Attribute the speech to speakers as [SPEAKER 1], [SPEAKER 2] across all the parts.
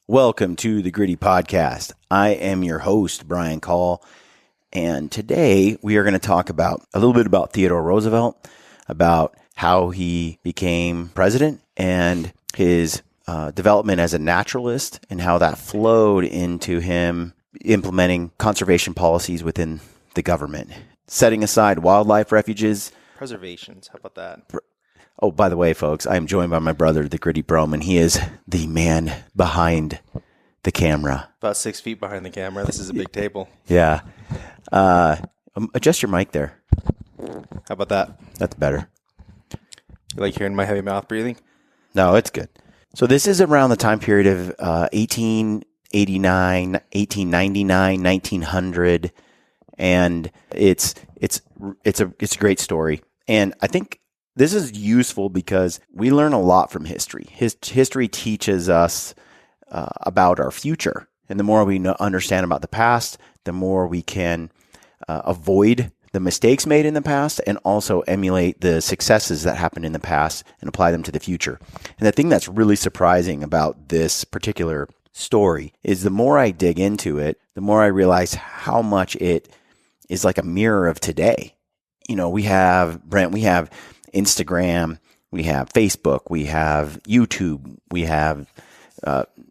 [SPEAKER 1] Welcome to the Gritty Podcast. I am your host, Brian Call, and today we are going to talk about a little bit about Theodore Roosevelt, about how he became president and his development as a naturalist and how that flowed into him implementing conservation policies within the government, setting aside wildlife refuges.
[SPEAKER 2] Preservations, how about that?
[SPEAKER 1] Oh, by the way, folks, I am joined by my brother, the Gritty Broman. He is the man behind the camera.
[SPEAKER 2] About 6 feet behind the camera. This is a big table.
[SPEAKER 1] Yeah. Adjust your mic there.
[SPEAKER 2] How about that?
[SPEAKER 1] That's better.
[SPEAKER 2] You like hearing my heavy mouth breathing?
[SPEAKER 1] No, it's good. So this is around the time period of 1889, 1899, 1900, and it's a great story. And I think this is useful because we learn a lot from history. History teaches us about our future. And the more we understand about the past, the more we can avoid the mistakes made in the past and also emulate the successes that happened in the past and apply them to the future. And the thing that's really surprising about this particular story is the more I dig into it, the more I realize how much it is like a mirror of today. You know, we have Instagram, we have Facebook, we have YouTube, we have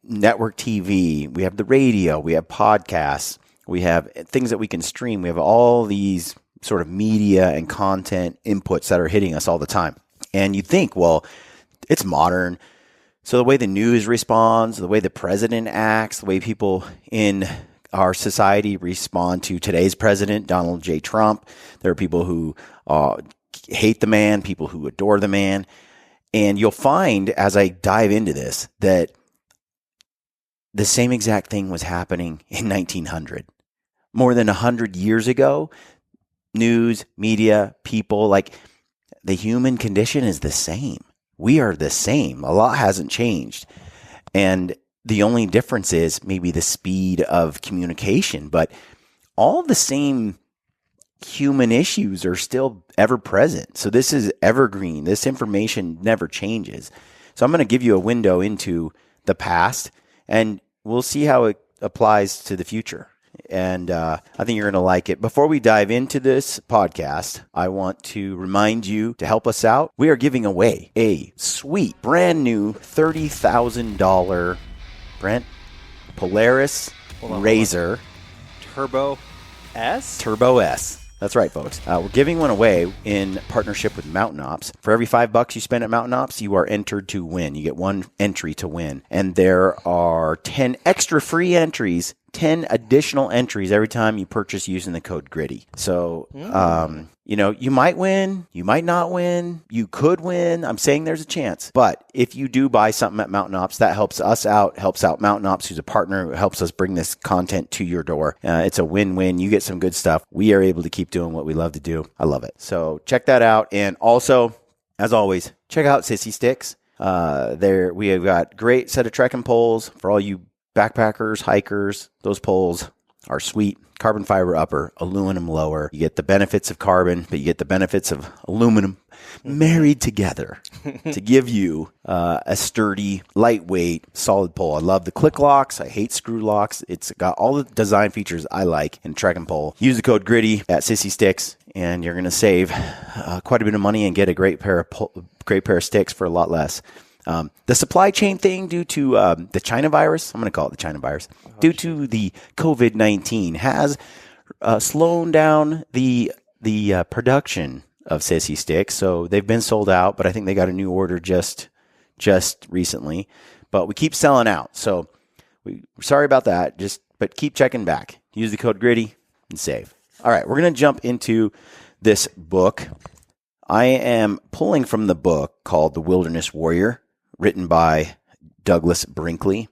[SPEAKER 1] network TV, we have the radio, we have podcasts, we have things that we can stream. We have all these sort of media and content inputs that are hitting us all the time. And you think, well, it's modern. So the way the news responds, the way the president acts, the way people in our society respond to today's president, Donald J. Trump. There are people who hate the man, people who adore the man. And you'll find as I dive into this that the same exact thing was happening in 1900. More than 100 years ago, news, media, people, like the human condition is the same. We are the same. A lot hasn't changed. And the only difference is maybe the speed of communication, but all the same human issues are still ever present. So this is evergreen. This information never changes. So I'm going to give you a window into the past, and we'll see how it applies to the future. And I think you're going to like it. Before we dive into this podcast, I want to remind you to help us out. We are giving away a sweet, brand new $30,000 Polaris Razor
[SPEAKER 2] Turbo S?
[SPEAKER 1] Turbo S. That's right, folks. We're giving one away in partnership with Mountain Ops. For every $5 you spend at Mountain Ops, you are entered to win. You get one entry to win. And there are 10 extra free entries, 10 additional entries every time you purchase using the code GRITTY. So, you might win, you might not win, you could win. I'm saying there's a chance. But if you do buy something at Mountain Ops, that helps us out, helps out Mountain Ops, who's a partner, who helps us bring this content to your door. It's a win-win. You get some good stuff. We are able to keep doing what we love to do. I love it. So check that out. And also, as always, check out Sissy Sticks. There we have got great set of trekking poles for all you backpackers, hikers. Those poles are sweet. Carbon fiber upper, aluminum lower. You get the benefits of carbon, but you get the benefits of aluminum married together to give you a sturdy, lightweight, solid pole. I love the click locks. I hate screw locks. It's got all the design features I like in trekking pole. Use the code GRITTY at Sissy Sticks, and you're going to save quite a bit of money and get a great pair of sticks for a lot less. The supply chain thing due to the China virus, I'm going to call it the China virus, due to the COVID-19 has slowed down the production of Sissy Sticks. So they've been sold out, but I think they got a new order just recently. But we keep selling out. So we're sorry about that. But keep checking back. Use the code GRITTY and save. All right, we're going to jump into this book. I am pulling from the book called The Wilderness Warrior, written by Douglas Brinkley,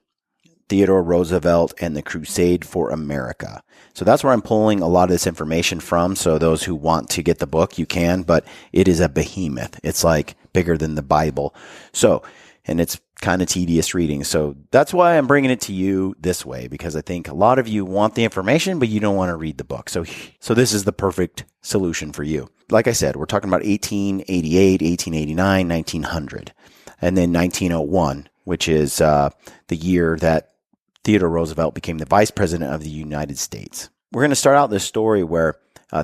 [SPEAKER 1] Theodore Roosevelt, and the Crusade for America. So that's where I'm pulling a lot of this information from. So those who want to get the book, you can, but it is a behemoth. It's like bigger than the Bible. So, and it's kind of tedious reading. So that's why I'm bringing it to you this way, because I think a lot of you want the information, but you don't want to read the book. So this is the perfect solution for you. Like I said, we're talking about 1888, 1889, 1900. And then 1901, which is the year that Theodore Roosevelt became the vice president of the United States. We're going to start out this story where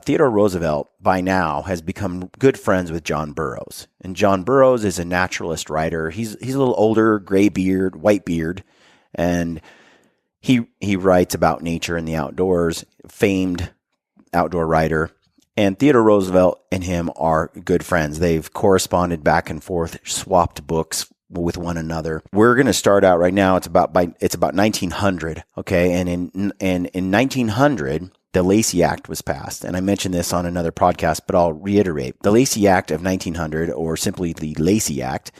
[SPEAKER 1] Theodore Roosevelt, by now, has become good friends with John Burroughs. And John Burroughs is a naturalist writer. He's a little older, gray beard, white beard, and he writes about nature and the outdoors, famed outdoor writer. And Theodore Roosevelt and him are good friends. They've corresponded back and forth, swapped books with one another. We're going to start out right now. It's about 1900, okay? And in 1900, the Lacey Act was passed. And I mentioned this on another podcast, but I'll reiterate. The Lacey Act of 1900, or simply the Lacey Act,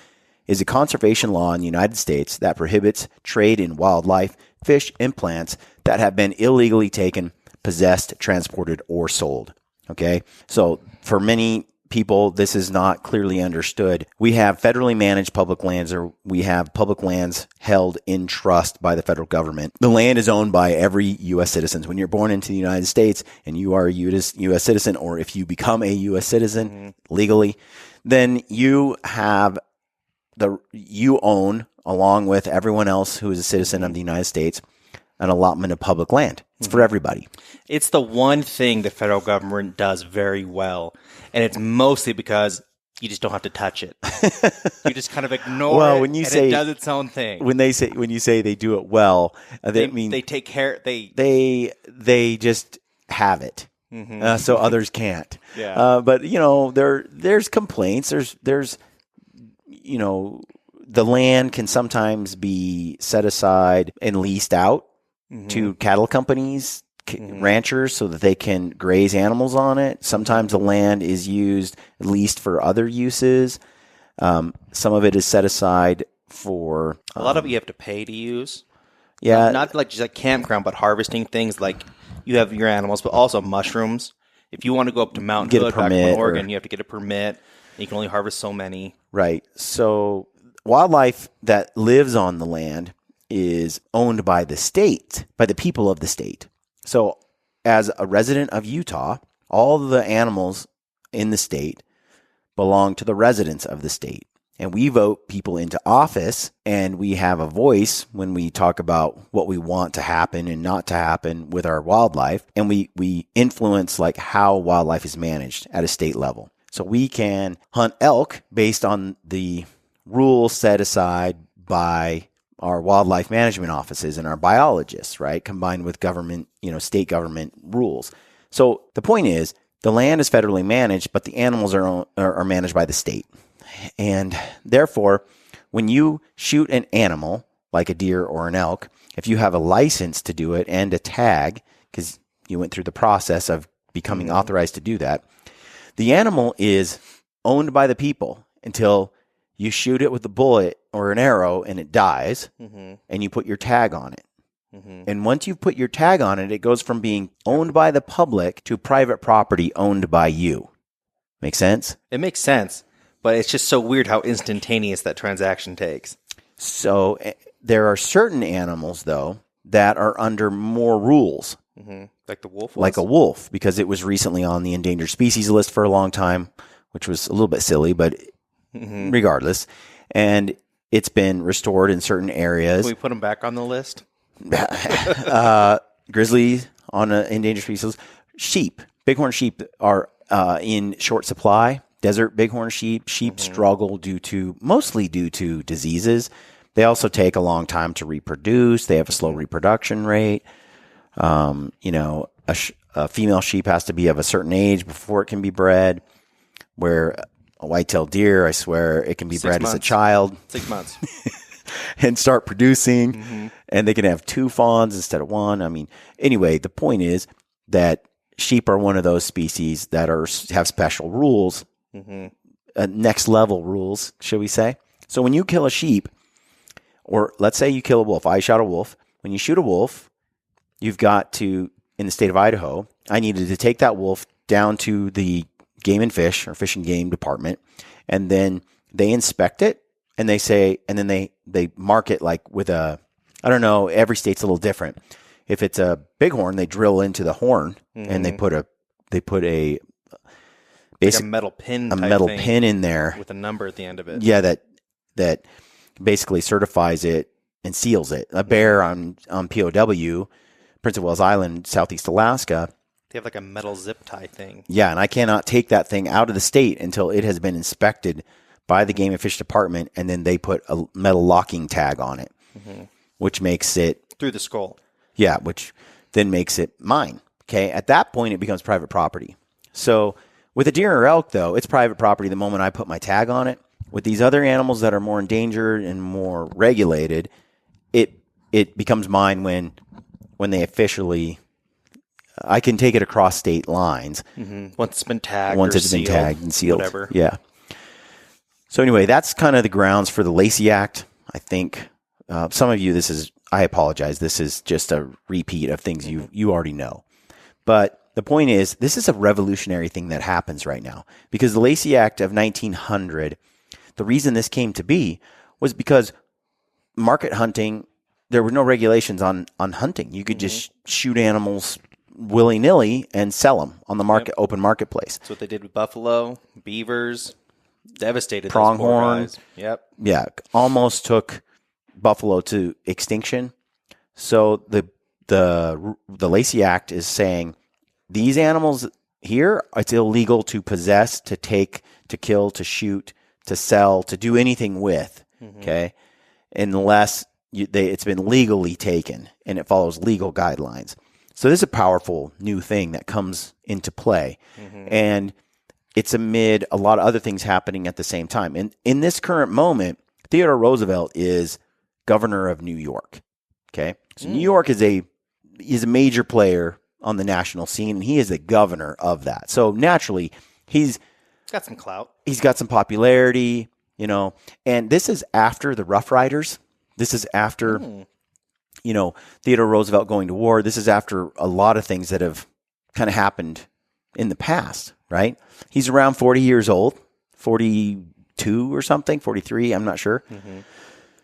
[SPEAKER 1] is a conservation law in the United States that prohibits trade in wildlife, fish, and plants that have been illegally taken, possessed, transported, or sold. Okay? So for many people, this is not clearly understood. We have federally managed public lands, or we have public lands held in trust by the federal government. The land is owned by every U.S. citizen. When you're born into the United States and you are a U.S. citizen, or if you become a U.S. citizen legally, then you own, along with everyone else who is a citizen of the United States, an allotment of public land. It's for everybody.
[SPEAKER 2] It's the one thing the federal government does very well, and it's mostly because you just don't have to touch it. You just kind of ignore it, it does its own thing.
[SPEAKER 1] When you say they do it well,
[SPEAKER 2] they take care.
[SPEAKER 1] They just have it, so others can't.
[SPEAKER 2] Yeah.
[SPEAKER 1] But there's complaints. There's the land can sometimes be set aside and leased out to cattle companies, ranchers, so that they can graze animals on it. Sometimes the land is used leased for other uses. Some of it is set aside for
[SPEAKER 2] a lot of it you have to pay to use.
[SPEAKER 1] Yeah,
[SPEAKER 2] not like just like campground, but harvesting things like you have your animals, but also mushrooms. If you want to go up to Mount Hood, back in Oregon, you have to get a permit. You can only harvest so many.
[SPEAKER 1] Right. So wildlife that lives on the land is owned by the state, by the people of the state. So as a resident of Utah, all the animals in the state belong to the residents of the state. And we vote people into office, and we have a voice when we talk about what we want to happen and not to happen with our wildlife. And we influence like how wildlife is managed at a state level. So we can hunt elk based on the rules set aside by our wildlife management offices and our biologists, right? Combined with government, state government rules. So the point is, the land is federally managed, but the animals are managed by the state. And therefore, when you shoot an animal, like a deer or an elk, if you have a license to do it and a tag, because you went through the process of becoming authorized to do that, the animal is owned by the people until you shoot it with a bullet or an arrow and it dies, and you put your tag on it. And once you put your tag on it, it goes from being owned by the public to private property owned by you. Make sense?
[SPEAKER 2] It makes sense, but it's just so weird how instantaneous that transaction takes.
[SPEAKER 1] So there are certain animals, though, that are under more rules.
[SPEAKER 2] Like the wolf was?
[SPEAKER 1] Like a wolf, because it was recently on the endangered species list for a long time, which was a little bit silly, but regardless. And it's been restored in certain areas.
[SPEAKER 2] Can we put them back on the list?
[SPEAKER 1] Grizzly on an endangered species list. Sheep. Bighorn sheep are in short supply. Desert bighorn sheep. Sheep struggle mostly due to diseases. They also take a long time to reproduce. They have a slow reproduction rate. A female sheep has to be of a certain age before it can be bred, where a white-tailed deer, I swear, it can be bred as a child.
[SPEAKER 2] 6 months.
[SPEAKER 1] And start producing, and they can have 2 fawns instead of 1. I mean, anyway, the point is that sheep are one of those species that have special rules, next-level rules, shall we say. So when you kill a sheep, or let's say you kill a wolf. I shot a wolf. When you shoot a wolf, you've got to, in the state of Idaho, I needed to take that wolf down to the Game and Fish or Fish and Game department, and then they inspect it, and they say, and then they mark it like with I don't know, every state's a little different. If it's a bighorn, they drill into the horn, and they put a
[SPEAKER 2] basic, like a metal pin,
[SPEAKER 1] pin in there
[SPEAKER 2] with a number at the end of it.
[SPEAKER 1] Yeah, that basically certifies it and seals it. A bear on POW, Prince of Wales Island, Southeast Alaska.
[SPEAKER 2] They have like a metal zip tie thing.
[SPEAKER 1] Yeah, and I cannot take that thing out of the state until it has been inspected by the Game and Fish Department, and then they put a metal locking tag on it, which makes it...
[SPEAKER 2] Through the skull.
[SPEAKER 1] Yeah, which then makes it mine. Okay, at that point, it becomes private property. So with a deer or elk, though, it's private property the moment I put my tag on it. With these other animals that are more endangered and more regulated, it becomes mine when they officially... I can take it across state lines.
[SPEAKER 2] Once it's been tagged
[SPEAKER 1] been tagged and sealed.
[SPEAKER 2] Whatever.
[SPEAKER 1] Yeah. So anyway, that's kind of the grounds for the Lacey Act. I think some of you, I apologize. This is just a repeat of things you already know. But the point is, this is a revolutionary thing that happens right now. Because the Lacey Act of 1900, the reason this came to be was because market hunting, there were no regulations on hunting. You could just shoot animals willy-nilly and sell them on the market, open marketplace.
[SPEAKER 2] That's what they did with buffalo, beavers, devastated
[SPEAKER 1] pronghorn.
[SPEAKER 2] Those poor guys. Yep.
[SPEAKER 1] Yeah, almost took buffalo to extinction. So the Lacey Act is saying these animals here, it's illegal to possess, to take, to kill, to shoot, to sell, to do anything with. Okay, unless it's been legally taken and it follows legal guidelines. So this is a powerful new thing that comes into play. And it's amid a lot of other things happening at the same time. And in this current moment, Theodore Roosevelt is governor of New York. Okay. So New York is a major player on the national scene, and he is the governor of that. So naturally, he's
[SPEAKER 2] got some clout.
[SPEAKER 1] He's got some popularity, and this is after the Rough Riders. This is after, Theodore Roosevelt going to war. This is after a lot of things that have kind of happened in the past, right? He's around 40 years old, 42 or something, 43, I'm not sure.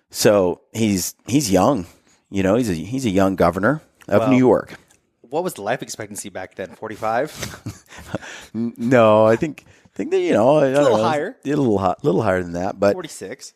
[SPEAKER 1] So he's young, he's a young governor of New York.
[SPEAKER 2] What was the life expectancy back then? 45?
[SPEAKER 1] No, I think that, a little
[SPEAKER 2] higher.
[SPEAKER 1] A little higher than that, but
[SPEAKER 2] 46.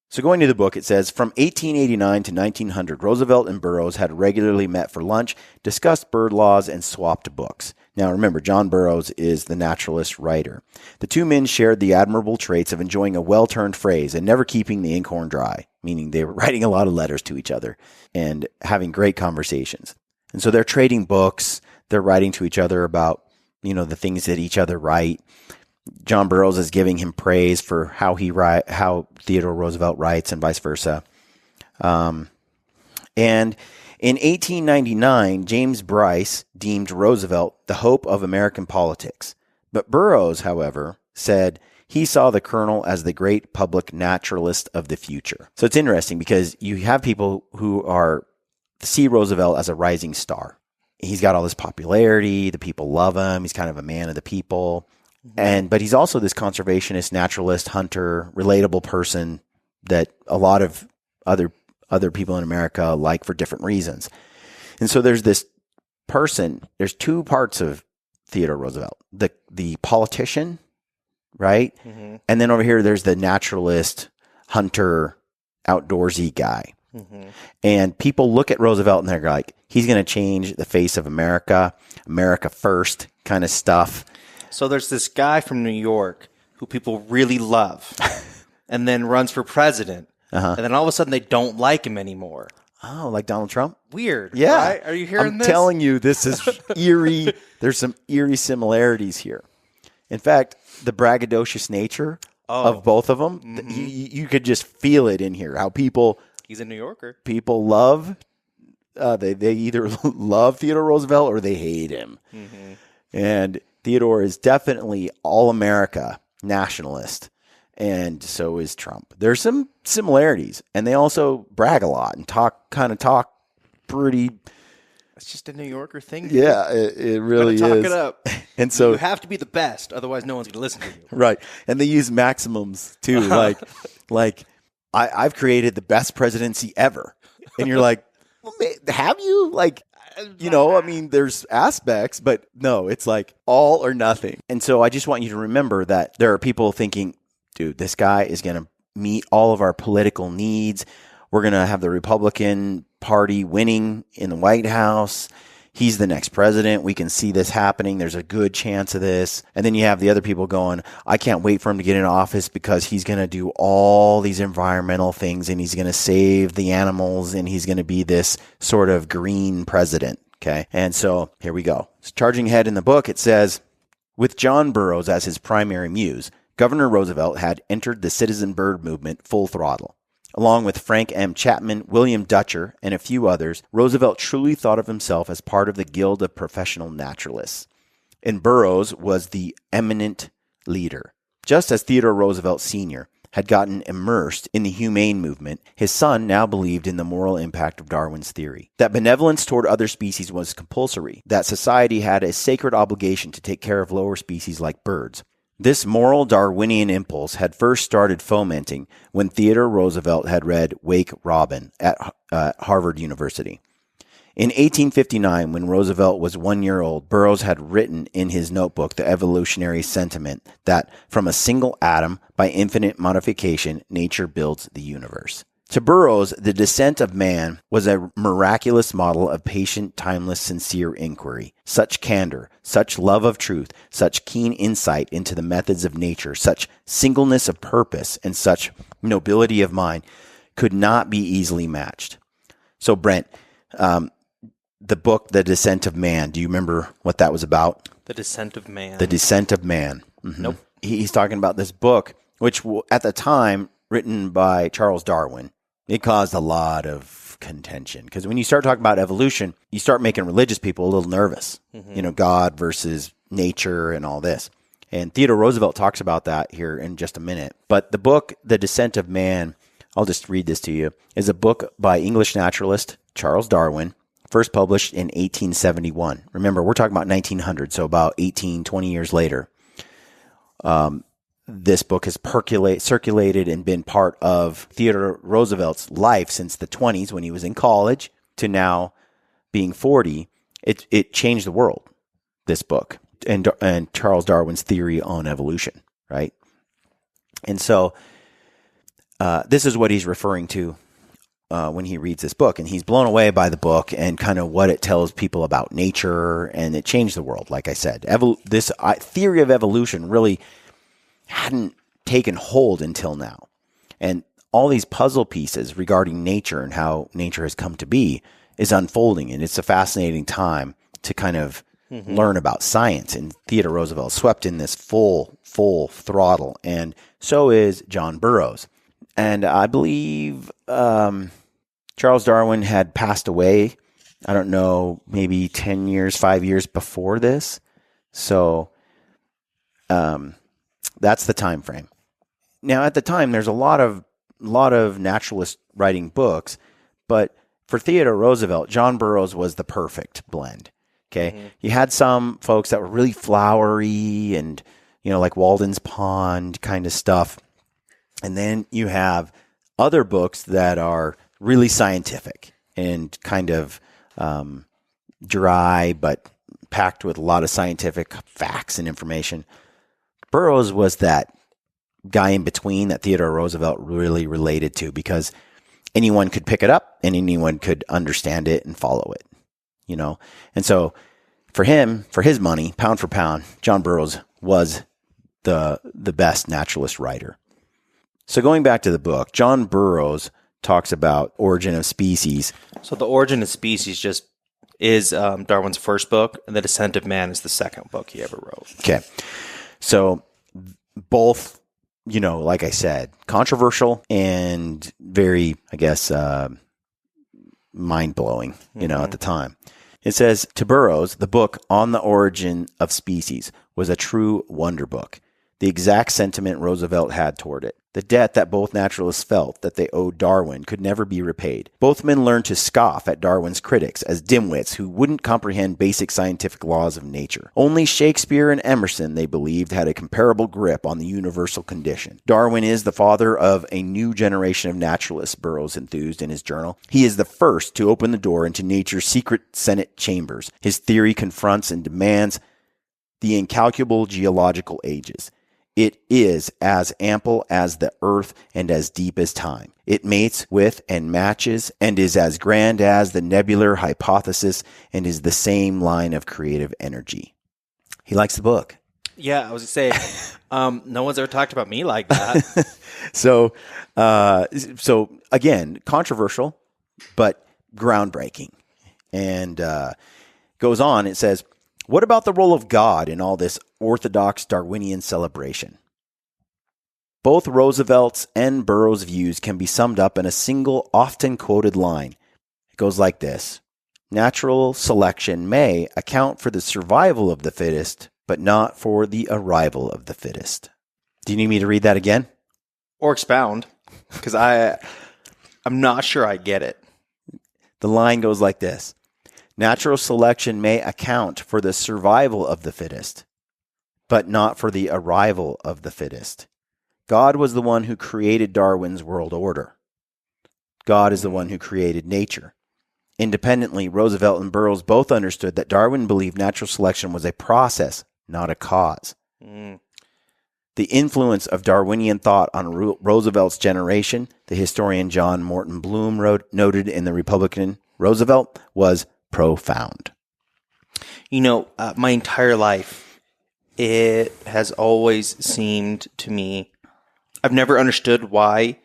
[SPEAKER 1] So going to the book, it says, from 1889 to 1900, Roosevelt and Burroughs had regularly met for lunch, discussed bird laws, and swapped books. Now remember, John Burroughs is the naturalist writer. The two men shared the admirable traits of enjoying a well-turned phrase and never keeping the inkhorn dry, meaning they were writing a lot of letters to each other and having great conversations. And so they're trading books, they're writing to each other about, the things that each other write. John Burroughs is giving him praise for how Theodore Roosevelt writes, and vice versa. And in 1899, James Bryce deemed Roosevelt the hope of American politics. But Burroughs, however, said he saw the colonel as the great public naturalist of the future. So it's interesting because you have people who see Roosevelt as a rising star. He's got all this popularity. The people love him. He's kind of a man of the people. But he's also this conservationist, naturalist, hunter, relatable person that a lot of other people in America like for different reasons. And so there's this person, there's two parts of Theodore Roosevelt, the politician, right? And then over here, there's the naturalist, hunter, outdoorsy guy. And people look at Roosevelt and they're like, he's going to change the face of America, America first kind of stuff.
[SPEAKER 2] So there's this guy from New York who people really love and then runs for president. And then all of a sudden they don't like him anymore.
[SPEAKER 1] Oh, like Donald Trump?
[SPEAKER 2] Weird.
[SPEAKER 1] Yeah.
[SPEAKER 2] Right? Are you hearing this?
[SPEAKER 1] I'm telling you, this is eerie. There's some eerie similarities here. In fact, the braggadocious nature of both of them, you could just feel it in here. How people...
[SPEAKER 2] He's a New Yorker.
[SPEAKER 1] People love... they either love Theodore Roosevelt or they hate him. And... Theodore is definitely all-America nationalist, and so is Trump. There's some similarities, and they also brag a lot and talk pretty...
[SPEAKER 2] It's just a New Yorker thing.
[SPEAKER 1] Yeah, it really is.
[SPEAKER 2] Talk it up.
[SPEAKER 1] And so
[SPEAKER 2] you have to be the best, otherwise no one's going to listen to you.
[SPEAKER 1] Right, and they use maximums, too, like I've created the best presidency ever. And you're like, well, have you? Like... there's aspects, but no, it's like all or nothing. And so I just want you to remember that there are people thinking, dude, this guy is going to meet all of our political needs. we're going to have the Republican Party winning in the White House. He's the next president. We can see this happening. There's a good chance of this. And then you have the other people going, I can't wait for him to get in office because he's going to do all these environmental things and he's going to save the animals and he's going to be this sort of green president. Okay. And so here we go. Charging ahead in the book, it says, with John Burroughs as his primary muse, Governor Roosevelt had entered the citizen bird movement full throttle. Along with Frank M. Chapman, William Dutcher, and a few others, Roosevelt truly thought of himself as part of the Guild of Professional Naturalists. And Burroughs was the eminent leader. Just as Theodore Roosevelt Sr. had gotten immersed in the humane movement, his son now believed in the moral impact of Darwin's theory. That benevolence toward other species was compulsory, that society had a sacred obligation to take care of lower species like birds. This moral Darwinian impulse had first started fomenting when Theodore Roosevelt had read Wake Robin at Harvard University. In 1859, when Roosevelt was 1 year old, Burroughs had written in his notebook the evolutionary sentiment that from a single atom, by infinite modification, nature builds the universe. To Burroughs, the descent of man was a miraculous model of patient, timeless, sincere inquiry. Such candor, such love of truth, such keen insight into the methods of nature, such singleness of purpose, and such nobility of mind could not be easily matched. So, Brent, the book, The Descent of Man, do you remember what that was about?
[SPEAKER 2] The Descent of Man.
[SPEAKER 1] The Descent of Man. Mm-hmm.
[SPEAKER 2] Nope.
[SPEAKER 1] He's talking about this book, which at the time, written by Charles Darwin. It caused a lot of contention because when you start talking about evolution, you start making religious people a little nervous. Mm-hmm. God versus nature and all this. And Theodore Roosevelt talks about that here in just a minute. But the book, The Descent of Man, I'll just read this to you, is a book by English naturalist Charles Darwin, first published in 1871. Remember, we're talking about 1900, so about 20 years later. This book has circulated and been part of Theodore Roosevelt's life since the 20s when he was in college to now being 40. It changed the world, this book, and Charles Darwin's theory on evolution, right? And so this is what he's referring to when he reads this book. And he's blown away by the book and kind of what it tells people about nature, and it changed the world, like I said. This theory of evolution really hadn't taken hold until now. And all these puzzle pieces regarding nature and how nature has come to be is unfolding. And it's a fascinating time to kind of learn about science. And Theodore Roosevelt swept in this full throttle. And so is John Burroughs. And I believe Charles Darwin had passed away, I don't know, maybe 10 years, 5 years before this. So that's the time frame. Now, at the time, there's a lot of naturalists writing books, but for Theodore Roosevelt, John Burroughs was the perfect blend. Okay, You had some folks that were really flowery and like Walden's Pond kind of stuff, and then you have other books that are really scientific and kind of dry, but packed with a lot of scientific facts and information. Burroughs was that guy in between that Theodore Roosevelt really related to because anyone could pick it up and anyone could understand it and follow it, And so for him, for his money, pound for pound, John Burroughs was the best naturalist writer. So going back to the book, John Burroughs talks about Origin of Species.
[SPEAKER 2] So the Origin of Species just is Darwin's first book, and The Descent of Man is the second book he ever wrote.
[SPEAKER 1] Okay. So both, like I said, controversial and very, I guess, mind-blowing, at the time. It says, to Burroughs, the book On the Origin of Species was a true wonder book. The exact sentiment Roosevelt had toward it. The debt that both naturalists felt that they owed Darwin could never be repaid. Both men learned to scoff at Darwin's critics as dimwits who wouldn't comprehend basic scientific laws of nature. Only Shakespeare and Emerson, they believed, had a comparable grip on the universal condition. Darwin is the father of a new generation of naturalists, Burroughs enthused in his journal. He is the first to open the door into nature's secret Senate chambers. His theory confronts and demands the incalculable geological ages. It is as ample as the earth and as deep as time. It mates with and matches and is as grand as the nebular hypothesis and is the same line of creative energy. He likes the book.
[SPEAKER 2] Yeah, I was going to say, no one's ever talked about me like that.
[SPEAKER 1] So again, controversial, but groundbreaking. And goes on, it says, what about the role of God in all this orthodox Darwinian celebration? Both Roosevelt's and Burroughs' views can be summed up in a single, often quoted line. It goes like this: natural selection may account for the survival of the fittest, but not for the arrival of the fittest. Do you need me to read that again?
[SPEAKER 2] Or expound, because I'm not sure I get it.
[SPEAKER 1] The line goes like this: natural selection may account for the survival of the fittest, but not for the arrival of the fittest. God was the one who created Darwin's world order. God is the one who created nature. Independently, Roosevelt and Burroughs both understood that Darwin believed natural selection was a process, not a cause. The influence of Darwinian thought on Roosevelt's generation, the historian John Morton Bloom noted in The Republican Roosevelt, was profound.
[SPEAKER 2] My entire life, it has always seemed to me, I've never understood why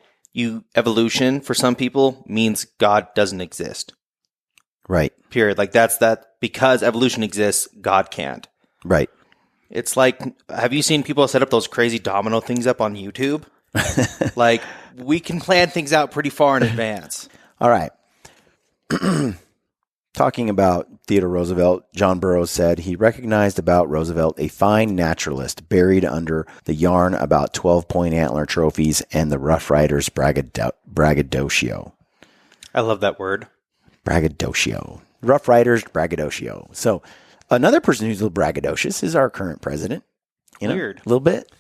[SPEAKER 2] evolution for some people means God doesn't exist.
[SPEAKER 1] Right.
[SPEAKER 2] Period. Like that's that, because evolution exists, God can't.
[SPEAKER 1] Right.
[SPEAKER 2] It's like, have you seen people set up those crazy domino things up on YouTube? Like, we can plan things out pretty far in advance.
[SPEAKER 1] All right. Talking about Theodore Roosevelt, John Burroughs said he recognized about Roosevelt a fine naturalist buried under the yarn about 12-point antler trophies and the Rough Riders' braggadocio.
[SPEAKER 2] I love that word.
[SPEAKER 1] Braggadocio. Rough Riders' braggadocio. So another person who's a little braggadocious is our current president.
[SPEAKER 2] Weird.
[SPEAKER 1] A little bit.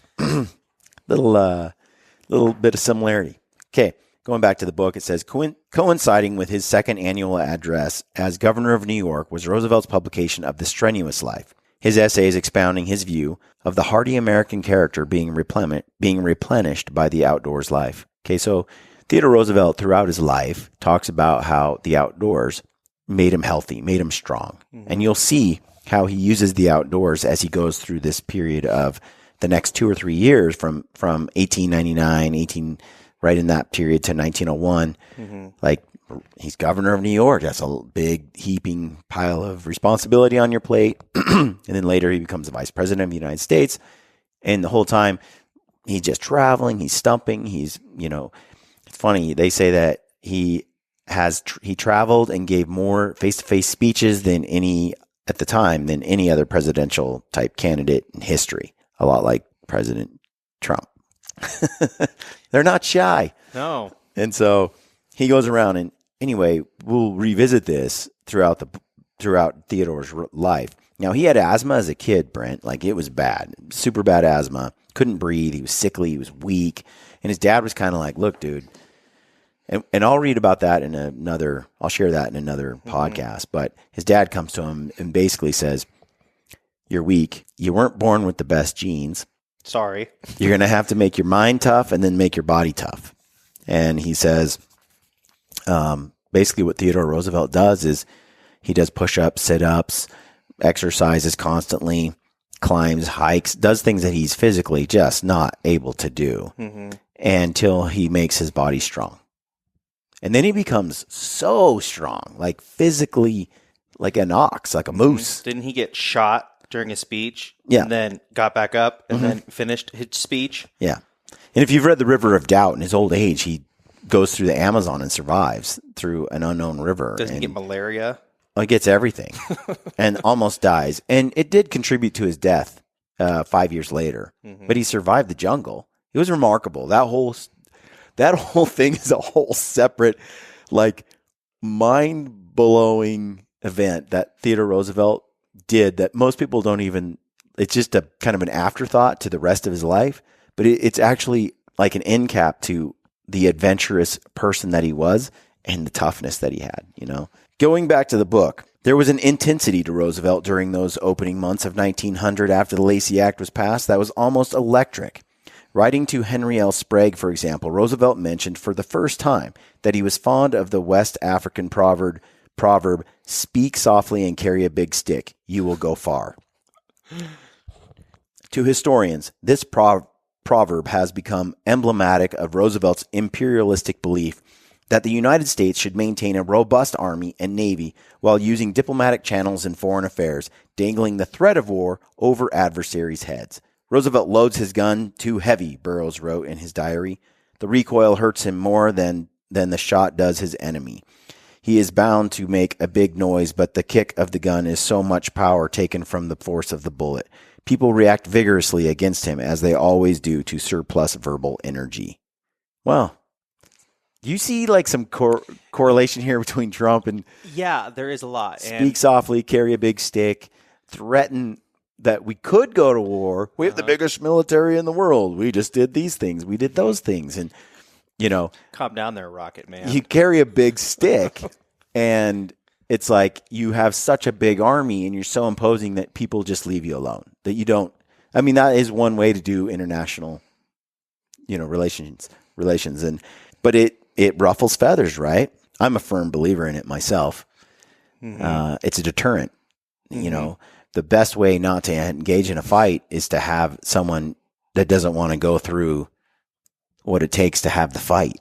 [SPEAKER 1] little bit of similarity. Okay. Going back to the book, it says, coinciding with his second annual address as governor of New York was Roosevelt's publication of The Strenuous Life, his essays expounding his view of the hardy American character being replenished by the outdoors life. Okay, so Theodore Roosevelt throughout his life talks about how the outdoors made him healthy, made him strong. Mm-hmm. And you'll see how he uses the outdoors as he goes through this period of the next 2 or 3 years from 1899, right in that period to 1901. Mm-hmm. Like, he's governor of New York. That's a big heaping pile of responsibility on your plate. And then later he becomes the vice president of the United States. And the whole time he's just traveling, he's stumping. It's funny. They say that he traveled and gave more face-to-face speeches than any other presidential type candidate in history. A lot like President Trump. They're not shy.
[SPEAKER 2] No.
[SPEAKER 1] And so he goes around, and anyway, we'll revisit this throughout Theodore's life. Now, he had asthma as a kid, Brent. Like, it was bad. Super bad asthma. Couldn't breathe. He was sickly. He was weak. And his dad was kind of like, look, dude, and I'll read about that I'll share that in another podcast. But his dad comes to him and basically says, you're weak. You weren't born with the best genes.
[SPEAKER 2] Sorry.
[SPEAKER 1] You're going to have to make your mind tough and then make your body tough. And he says, basically what Theodore Roosevelt does is he does push-ups, sit-ups, exercises constantly, climbs, hikes, does things that he's physically just not able to do until he makes his body strong. And then he becomes so strong, like physically like an ox, like a moose.
[SPEAKER 2] Didn't he get shot during his speech?
[SPEAKER 1] Yeah.
[SPEAKER 2] And then got back up and then finished his speech?
[SPEAKER 1] Yeah. And if you've read The River of Doubt, in his old age, he goes through the Amazon and survives through an unknown river.
[SPEAKER 2] Doesn't he get malaria?
[SPEAKER 1] He gets everything and almost dies. And it did contribute to his death 5 years later. Mm-hmm. But he survived the jungle. It was remarkable. That whole thing is a whole separate, like, mind-blowing event that Theodore Roosevelt did that most people don't even, it's just a kind of an afterthought to the rest of his life. But it's actually like an end cap to the adventurous person that he was and the toughness that he had, Going back to the book, There was an intensity to Roosevelt during those opening months of 1900 after the Lacey Act was passed that was almost electric. Writing to Henry L. Sprague, for example, Roosevelt mentioned for the first time that he was fond of the West African proverb, speak softly and carry a big stick. You will go far. To historians, this proverb has become emblematic of Roosevelt's imperialistic belief that the United States should maintain a robust army and navy while using diplomatic channels in foreign affairs, dangling the threat of war over adversaries' heads. Roosevelt loads his gun too heavy, Burroughs wrote in his diary. The recoil hurts him more than the shot does his enemy. He is bound to make a big noise, but the kick of the gun is so much power taken from the force of the bullet. People react vigorously against him, as they always do to surplus verbal energy. Well, do you see like some correlation here between Trump and...
[SPEAKER 2] Yeah, there is a lot.
[SPEAKER 1] Speak softly, carry a big stick, threaten that we could go to war. We have the biggest military in the world. We just did these things. We did those things. And, you know...
[SPEAKER 2] Calm down there, Rocket Man.
[SPEAKER 1] You carry a big stick, and it's like you have such a big army, and you're so imposing that people just leave you alone. That you don't... I mean, that is one way to do international, relations. But it ruffles feathers, right? I'm a firm believer in it myself. Mm-hmm. It's a deterrent. Mm-hmm. The best way not to engage in a fight is to have someone that doesn't want to go through what it takes to have the fight.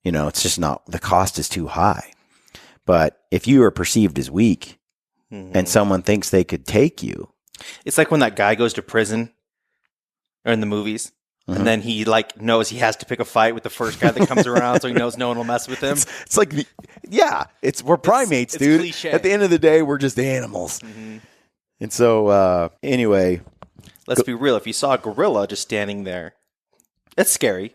[SPEAKER 1] It's just not, the cost is too high. But if you are perceived as weak and someone thinks they could take you.
[SPEAKER 2] It's like when that guy goes to prison or in the movies. And then he knows he has to pick a fight with the first guy that comes around, so he knows no one will mess with him.
[SPEAKER 1] It's like, we're primates,
[SPEAKER 2] it's
[SPEAKER 1] dude.
[SPEAKER 2] Cliche.
[SPEAKER 1] At the end of the day, we're just animals. Mm-hmm. And so, anyway.
[SPEAKER 2] Let's be real. If you saw a gorilla just standing there, that's scary.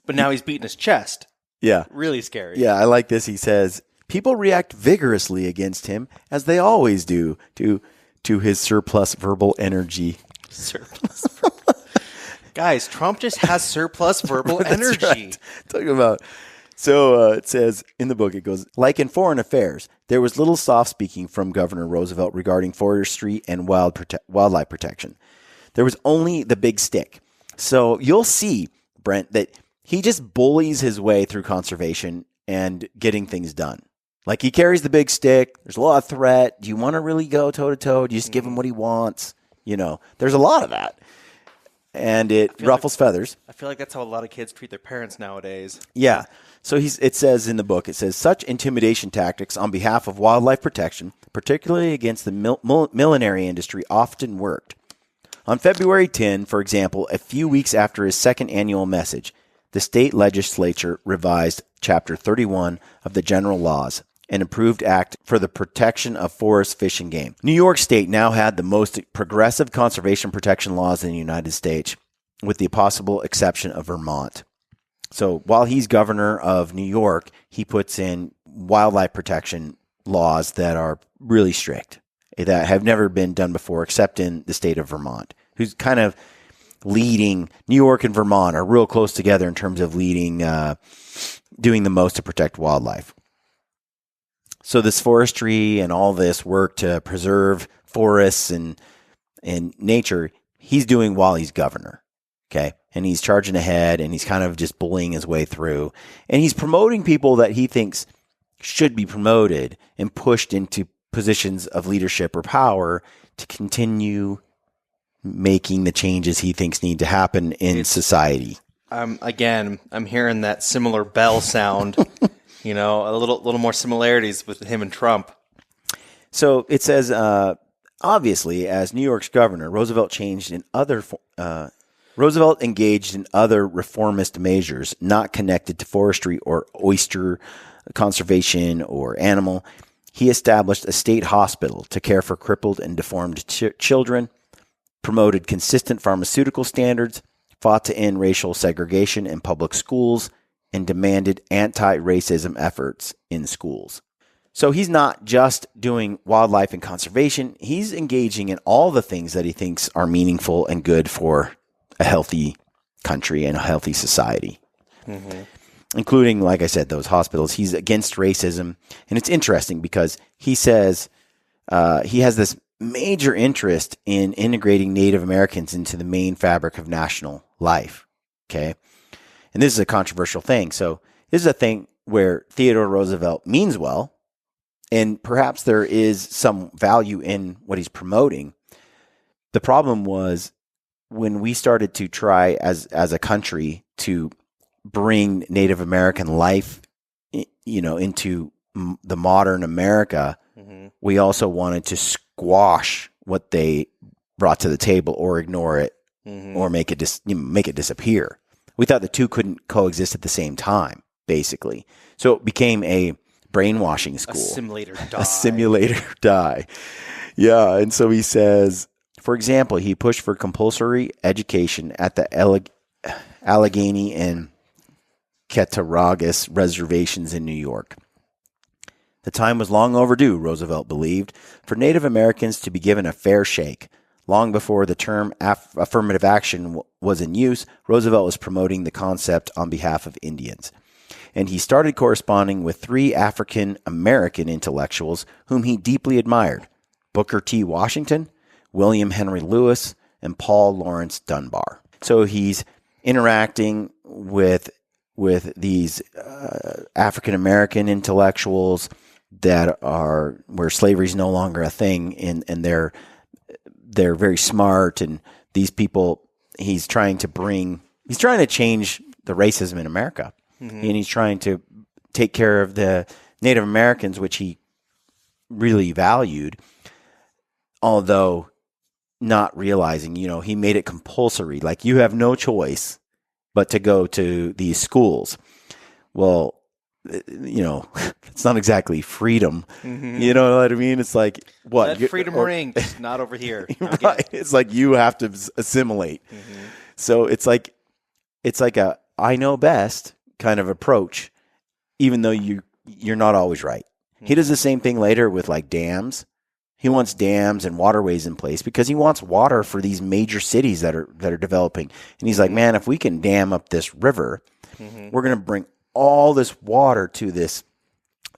[SPEAKER 2] But now he's beating his chest.
[SPEAKER 1] Yeah.
[SPEAKER 2] Really scary.
[SPEAKER 1] Yeah, I like this. He says, people react vigorously against him, as they always do, to his surplus verbal energy.
[SPEAKER 2] Surplus verbal. Guys, Trump just has surplus verbal energy.
[SPEAKER 1] Right. Talking about. So it says in the book, it goes, like in foreign affairs, there was little soft speaking from Governor Roosevelt regarding forestry and wildlife protection. There was only the big stick. So you'll see, Brent, that he just bullies his way through conservation and getting things done. Like he carries the big stick. There's a lot of threat. Do you want to really go toe to toe? Do you just give him what he wants? There's a lot of that. And it ruffles feathers.
[SPEAKER 2] I feel like that's how a lot of kids treat their parents nowadays.
[SPEAKER 1] Yeah. So it says in the book, such intimidation tactics on behalf of wildlife protection, particularly against the millinery industry, often worked. On February 10, for example, a few weeks after his second annual message, the state legislature revised Chapter 31 of the General Laws, an approved act for the protection of forest, fish, and game. New York State now had the most progressive conservation protection laws in the United States, with the possible exception of Vermont. So while he's governor of New York, he puts in wildlife protection laws that are really strict, that have never been done before, except in the state of Vermont, who's kind of leading. New York and Vermont are real close together in terms of leading, doing the most to protect wildlife. So this forestry and all this work to preserve forests and nature, he's doing while he's governor. Okay. And he's charging ahead and he's kind of just bullying his way through. And he's promoting people that he thinks should be promoted and pushed into positions of leadership or power to continue making the changes he thinks need to happen in society.
[SPEAKER 2] Again, I'm hearing that similar bell sound, a little more similarities with him and Trump.
[SPEAKER 1] So it says, obviously, as New York's governor, Roosevelt engaged in other reformist measures not connected to forestry or oyster conservation or animal. He established a state hospital to care for crippled and deformed children, promoted consistent pharmaceutical standards, fought to end racial segregation in public schools, and demanded anti-racism efforts in schools. So he's not just doing wildlife and conservation. He's engaging in all the things that he thinks are meaningful and good for a healthy country and a healthy society, including, like I said, those hospitals. He's against racism. And it's interesting because he says he has this major interest in integrating Native Americans into the main fabric of national life. Okay. And this is a controversial thing. So this is a thing where Theodore Roosevelt means well, and perhaps there is some value in what he's promoting. The problem was when we started to try as a country to bring Native American life, into the modern America, we also wanted to squash what they brought to the table, or ignore it, or make it disappear. We thought the two couldn't coexist at the same time, basically. So it became a brainwashing school.
[SPEAKER 2] A
[SPEAKER 1] simulator die. Yeah, and so he says, for example, he pushed for compulsory education at the Allegheny and Cattaraugus reservations in New York. The time was long overdue, Roosevelt believed, for Native Americans to be given a fair shake. Long before the term affirmative action was in use, Roosevelt was promoting the concept on behalf of Indians. And he started corresponding with 3 African-American intellectuals whom he deeply admired: Booker T. Washington, William Henry Lewis, and Paul Laurence Dunbar. So he's interacting with these African-American intellectuals that are where slavery is no longer a thing, and they're very smart, and these people he's trying to change the racism in America, and he's trying to take care of the Native Americans, which he really valued, although not realizing, he made it compulsory, like you have no choice but to go to these schools. Well, it's not exactly freedom. You know what I mean? It's like, what?
[SPEAKER 2] Let freedom ring, just not over here.
[SPEAKER 1] Right. It's like you have to assimilate. So it's like a I know best kind of approach, even though you're not always right. He does the same thing later with like dams. He wants dams and waterways in place because he wants water for these major cities that are developing. And he's like, man, if we can dam up this river, we're going to bring all this water to this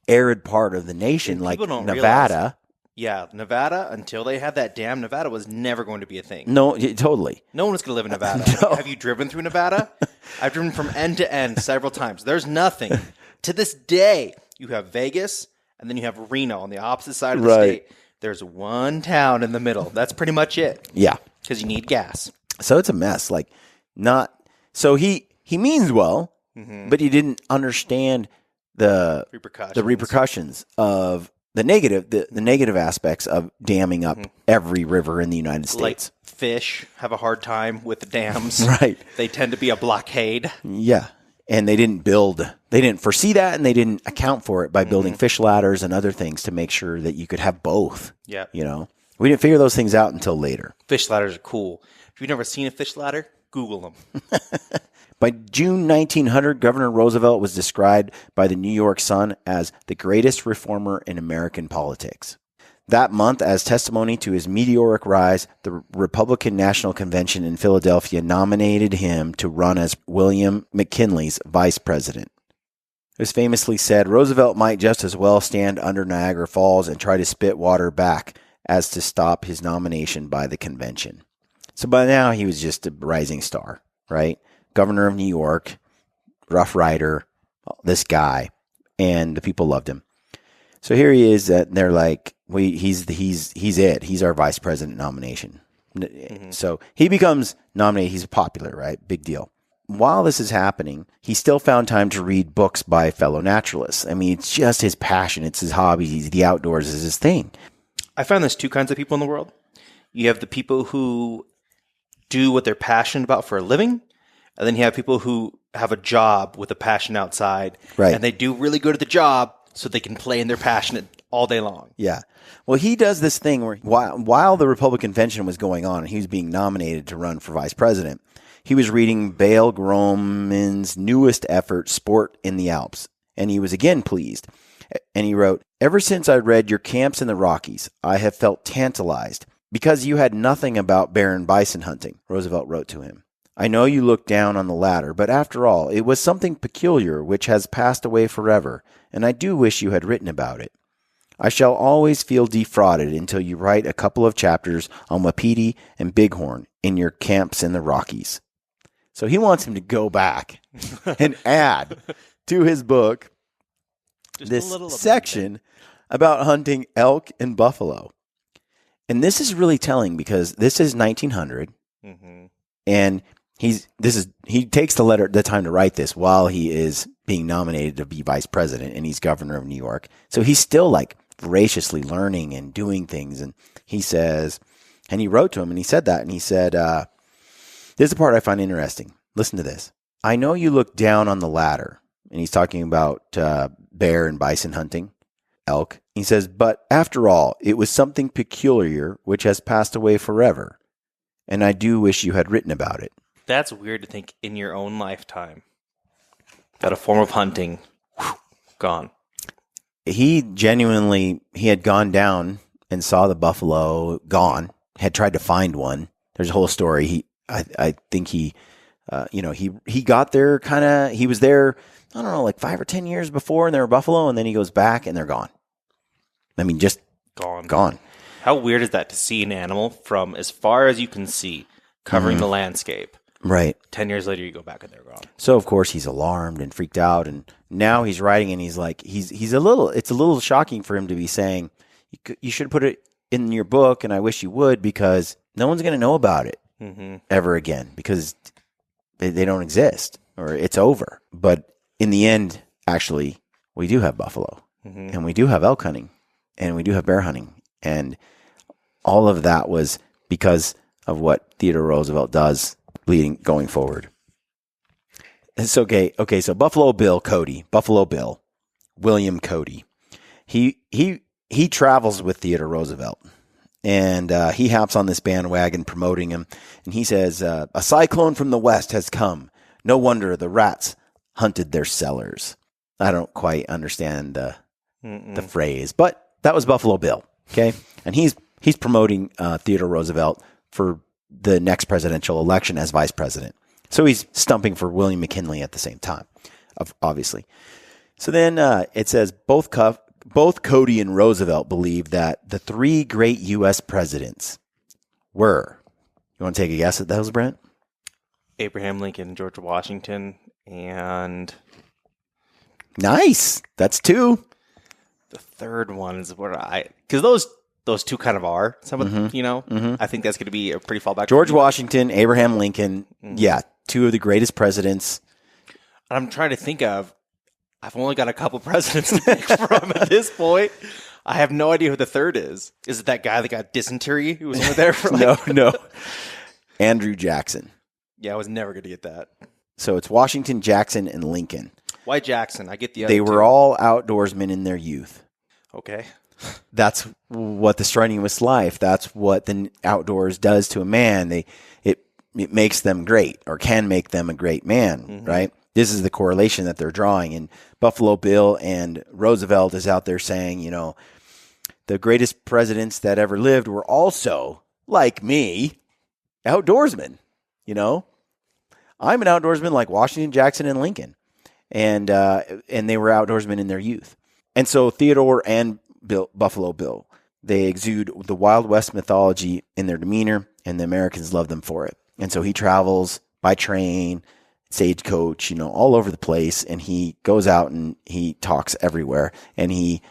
[SPEAKER 1] arid part of the nation, like Nevada.
[SPEAKER 2] Nevada, until they had that dam, Nevada was never going to be a thing.
[SPEAKER 1] No, totally.
[SPEAKER 2] No one was going to live in Nevada.
[SPEAKER 1] No.
[SPEAKER 2] Have you driven through Nevada? I've driven from end to end several times. There's nothing. To this day, you have Vegas, and then you have Reno on the opposite side of the state. There's one town in the middle. That's pretty much it.
[SPEAKER 1] Yeah.
[SPEAKER 2] Because you need gas.
[SPEAKER 1] So it's a mess. So he means well, but he didn't understand the repercussions of the negative aspects of damming up every river in the United States.
[SPEAKER 2] Like fish have a hard time with the dams.
[SPEAKER 1] Right.
[SPEAKER 2] They tend to be a blockade.
[SPEAKER 1] Yeah. And they didn't foresee that, and they didn't account for it by building fish ladders and other things to make sure that you could have both.
[SPEAKER 2] Yeah.
[SPEAKER 1] We didn't figure those things out until later.
[SPEAKER 2] Fish ladders are cool. If you've never seen a fish ladder, Google them.
[SPEAKER 1] By June 1900, Governor Roosevelt was described by the New York Sun as the greatest reformer in American politics. That month, as testimony to his meteoric rise, the Republican National Convention in Philadelphia nominated him to run as William McKinley's vice president. It was famously said, Roosevelt might just as well stand under Niagara Falls and try to spit water back as to stop his nomination by the convention. So by now, he was just a rising star, right? Governor of New York, Rough Rider, this guy, and the people loved him. So here he is, and they're like, he's it. He's our vice president nomination. So he becomes nominated. He's popular, right? Big deal. While this is happening, he still found time to read books by fellow naturalists. I mean, it's just his passion. It's his hobby. The outdoors is his thing.
[SPEAKER 2] I found there's 2 kinds of people in the world. You have the people who do what they're passionate about for a living, and then you have people who have a job with a passion outside,
[SPEAKER 1] right?
[SPEAKER 2] And they do really good at the job so they can play in their passion all day long.
[SPEAKER 1] Yeah. Well, he does this thing where while the Republican convention was going on and he was being nominated to run for vice president, he was reading Bale Groman's newest effort, Sport in the Alps, and he was again pleased. And he wrote, ever since I read Your Camps in the Rockies, I have felt tantalized because you had nothing about bear and bison hunting, Roosevelt wrote to him. I know you look down on the latter, but after all, it was something peculiar which has passed away forever, and I do wish you had written about it. I shall always feel defrauded until you write a couple of chapters on Wapiti and Bighorn in your camps in the Rockies. So he wants him to go back and add to his book this section about hunting elk and buffalo. And this is really telling because this is 1900, and he takes the time to write this while he is being nominated to be vice president, and he's governor of New York. So he's still like voraciously learning and doing things. And he says, and he wrote to him, and he said that, and he said, this is the part I find interesting. Listen to this. I know you look down on the ladder, and he's talking about bear and bison hunting, elk. He says, but after all, it was something peculiar which has passed away forever, and I do wish you had written about it.
[SPEAKER 2] That's weird to think in your own lifetime that a form of hunting, gone.
[SPEAKER 1] He had gone down and saw the buffalo gone, had tried to find one. There's a whole story. I think he got there he was there, I don't know, like 5 or 10 years before, and there were buffalo, and then he goes back and they're gone. I mean, just gone.
[SPEAKER 2] How weird is that to see an animal from as far as you can see, covering the landscape?
[SPEAKER 1] Right.
[SPEAKER 2] 10 years later, you go back and they're gone.
[SPEAKER 1] So of course he's alarmed and freaked out, and now he's writing, and he's like, it's a little shocking for him to be saying, you should put it in your book, and I wish you would, because no one's going to know about it ever again, because they don't exist, or it's over. But in the end, actually, we do have buffalo, and we do have elk hunting, and we do have bear hunting, and all of that was because of what Theodore Roosevelt does going forward. It's okay. Okay, so Buffalo Bill, William Cody, he travels with Theodore Roosevelt, and he hops on this bandwagon promoting him, and he says, a cyclone from the west has come. No wonder the rats hunted their cellars. I don't quite understand the phrase, but that was Buffalo Bill. Okay, and he's promoting Theodore Roosevelt for the next presidential election as vice president. So he's stumping for William McKinley at the same time, obviously. So then it says both Cody and Roosevelt believe that the three great U.S. presidents were, you want to take a guess at those, Brent?
[SPEAKER 2] Abraham Lincoln, George Washington, and...
[SPEAKER 1] Nice. That's two.
[SPEAKER 2] The third one is because those two kind of are some of I think that's going to be a pretty fallback.
[SPEAKER 1] George Washington, Abraham Lincoln, yeah, two of the greatest presidents.
[SPEAKER 2] I'm trying to think of. I've only got a couple presidents to pick from at this point. I have no idea who the third is. Is it that guy that got dysentery who was over there for
[SPEAKER 1] No. Andrew Jackson.
[SPEAKER 2] Yeah, I was never going to get that.
[SPEAKER 1] So it's Washington, Jackson, and Lincoln.
[SPEAKER 2] Why Jackson? I get the other
[SPEAKER 1] They were all outdoorsmen in their youth.
[SPEAKER 2] Okay.
[SPEAKER 1] That's what the strenuous life, that's what the outdoors does to a man. It makes them great, or can make them a great man, right? This is the correlation that they're drawing. And Buffalo Bill and Roosevelt is out there saying, the greatest presidents that ever lived were also, like me, outdoorsmen. I'm an outdoorsman like Washington, Jackson, and Lincoln. And they were outdoorsmen in their youth. And so Theodore and Buffalo Bill, they exude the Wild West mythology in their demeanor, and the Americans love them for it. And so he travels by train, stagecoach, all over the place, and he goes out and he talks everywhere, and he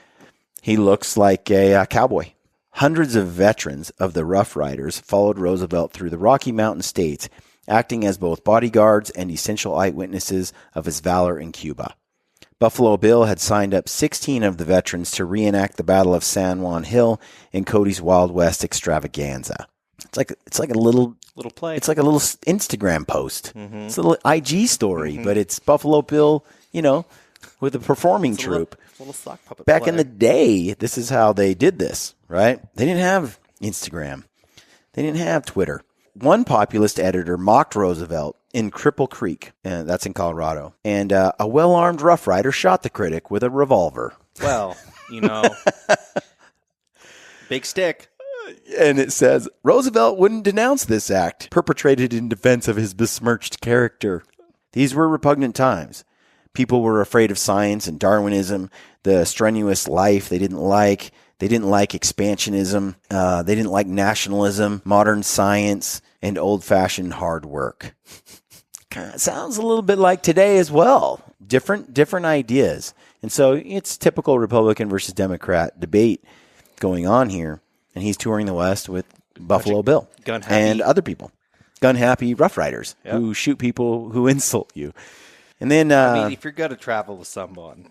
[SPEAKER 1] looks like a cowboy. Hundreds of veterans of the Rough Riders followed Roosevelt through the Rocky Mountain states, acting as both bodyguards and essential eyewitnesses of his valor in Cuba. Buffalo Bill had signed up 16 of the veterans to reenact the Battle of San Juan Hill in Cody's Wild West extravaganza. It's like a little
[SPEAKER 2] play.
[SPEAKER 1] It's like a little Instagram post. It's a little IG story, but it's Buffalo Bill, with a performing troupe.
[SPEAKER 2] Little sock puppet
[SPEAKER 1] Back
[SPEAKER 2] play.
[SPEAKER 1] in the day, this is how they did this, right? They didn't have Instagram. They didn't have Twitter. One populist editor mocked Roosevelt in Cripple Creek, and that's in Colorado, and a well-armed Rough Rider shot the critic with a revolver.
[SPEAKER 2] Well, big stick.
[SPEAKER 1] And it says, Roosevelt wouldn't denounce this act, perpetrated in defense of his besmirched character. These were repugnant times, People were afraid of science and Darwinism, the strenuous life they didn't like. They didn't like expansionism. They didn't like nationalism, modern science, and old-fashioned hard work. Kind of sounds a little bit like today as well. Different ideas. And so it's typical Republican versus Democrat debate going on here. And he's touring the West with Buffalo Bill and other people. Gun-happy Rough Riders who shoot people who insult you. And then,
[SPEAKER 2] if you're going to travel with someone.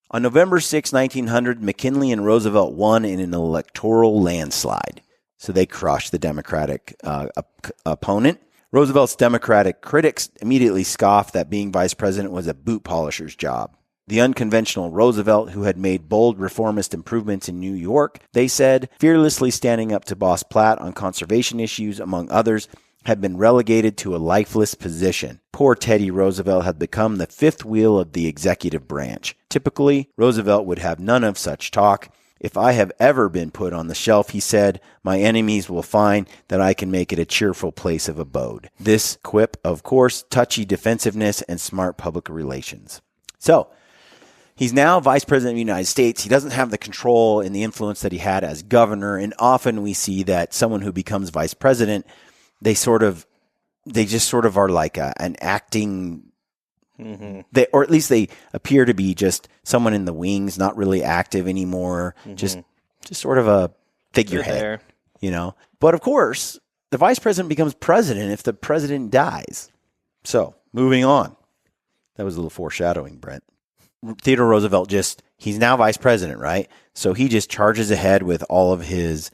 [SPEAKER 1] On November 6, 1900, McKinley and Roosevelt won in an electoral landslide. So they crushed the Democratic opponent. Roosevelt's Democratic critics immediately scoffed that being vice president was a boot polisher's job. The unconventional Roosevelt, who had made bold reformist improvements in New York, they said, fearlessly standing up to Boss Platt on conservation issues, among others, had been relegated to a lifeless position. Poor Teddy Roosevelt had become the fifth wheel of the executive branch. Typically, Roosevelt would have none of such talk. If I have ever been put on the shelf, he said, my enemies will find that I can make it a cheerful place of abode. This quip, of course, touchy defensiveness and smart public relations. So, he's now vice president of the United States. He doesn't have the control and the influence that he had as governor. And often we see that someone who becomes vice president, they just sort of are like an acting, or at least they appear to be just someone in the wings, not really active anymore, just sort of a figurehead, But of course, the vice president becomes president if the president dies. So, moving on. That was a little foreshadowing, Brent. Theodore Roosevelt he's now vice president, right? So he just charges ahead with all of his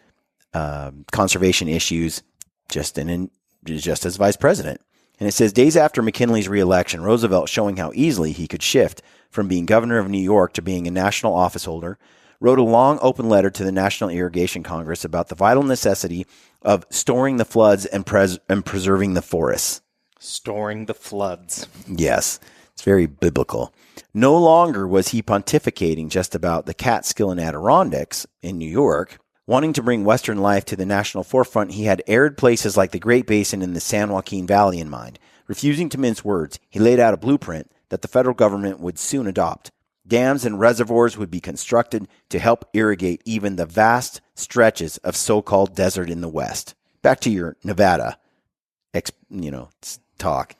[SPEAKER 1] conservation issues just as vice president. And it says, days after McKinley's reelection, Roosevelt, showing how easily he could shift from being governor of New York to being a national office holder, wrote a long open letter to the National Irrigation Congress about the vital necessity of storing the floods and preserving the forests.
[SPEAKER 2] Storing the floods.
[SPEAKER 1] Yes, it's very biblical. No longer was he pontificating just about the Catskill and Adirondacks in New York. Wanting to bring Western life to the national forefront, he had arid places like the Great Basin and the San Joaquin Valley in mind. Refusing to mince words, he laid out a blueprint that the federal government would soon adopt. Dams and reservoirs would be constructed to help irrigate even the vast stretches of so-called desert in the West. Back to your Nevada, talk.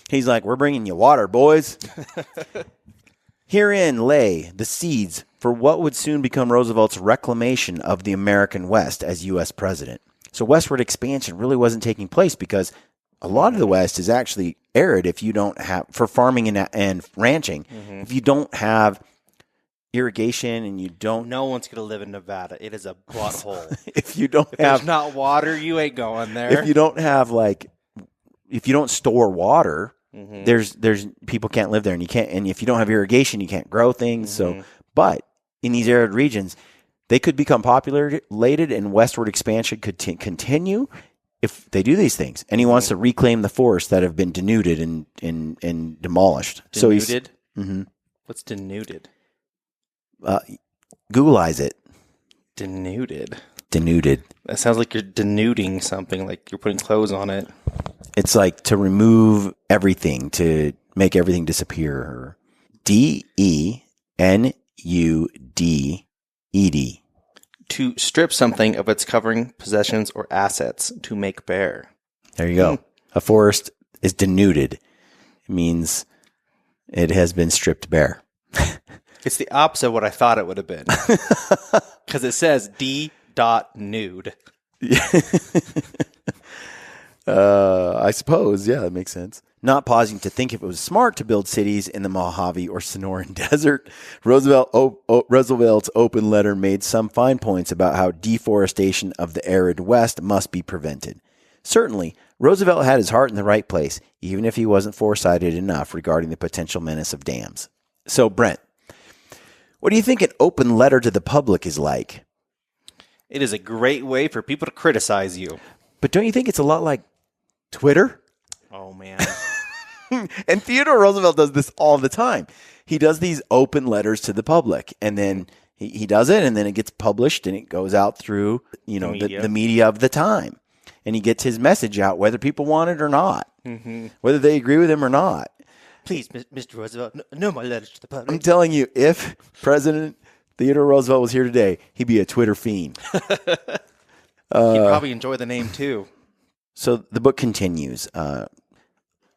[SPEAKER 1] He's like, we're bringing you water, boys. Herein lay the seeds for what would soon become Roosevelt's reclamation of the American West as U.S. president. So westward expansion really wasn't taking place because a lot of the West is actually arid if you don't have, for farming and ranching, if you don't have irrigation and you don't...
[SPEAKER 2] No one's going to live in Nevada. It is a butthole.
[SPEAKER 1] If there's
[SPEAKER 2] not water, you ain't going there.
[SPEAKER 1] If you don't have if you don't store water, there's people can't live there, and you can't. And if you don't have irrigation, you can't grow things. So, but in these arid regions, they could become populated, and westward expansion could continue if they do these things. And he wants to reclaim the forests that have been denuded and demolished.
[SPEAKER 2] Denuded? What's denuded?
[SPEAKER 1] Googleize it.
[SPEAKER 2] Denuded. That sounds like you're denuding something, like you're putting clothes on it.
[SPEAKER 1] It's like to remove everything, to make everything disappear. Denuded.
[SPEAKER 2] To strip something of its covering, possessions, or assets, to make bare.
[SPEAKER 1] There you go. A forest is denuded. It means it has been stripped bare.
[SPEAKER 2] It's the opposite of what I thought it would have been. Because it says D.nude.
[SPEAKER 1] I suppose, yeah, that makes sense. Not pausing to think if it was smart to build cities in the Mojave or Sonoran Desert, Roosevelt's open letter made some fine points about how deforestation of the arid West must be prevented. Certainly, Roosevelt had his heart in the right place, even if he wasn't foresighted enough regarding the potential menace of dams. So, Brent, what do you think an open letter to the public is like?
[SPEAKER 2] It is a great way for people to criticize you.
[SPEAKER 1] But don't you think it's a lot like Twitter?
[SPEAKER 2] Oh, man.
[SPEAKER 1] And Theodore Roosevelt does this all the time. He does these open letters to the public, and then he does it, and then it gets published, and it goes out through the media of the time. And he gets his message out, whether people want it or not, whether they agree with him or not.
[SPEAKER 2] Please, Mr. Roosevelt, no more letters to the
[SPEAKER 1] I'm
[SPEAKER 2] public.
[SPEAKER 1] telling you, if President Theodore Roosevelt was here today, he'd be a Twitter fiend.
[SPEAKER 2] He'd probably enjoy the name, too.
[SPEAKER 1] So the book continues.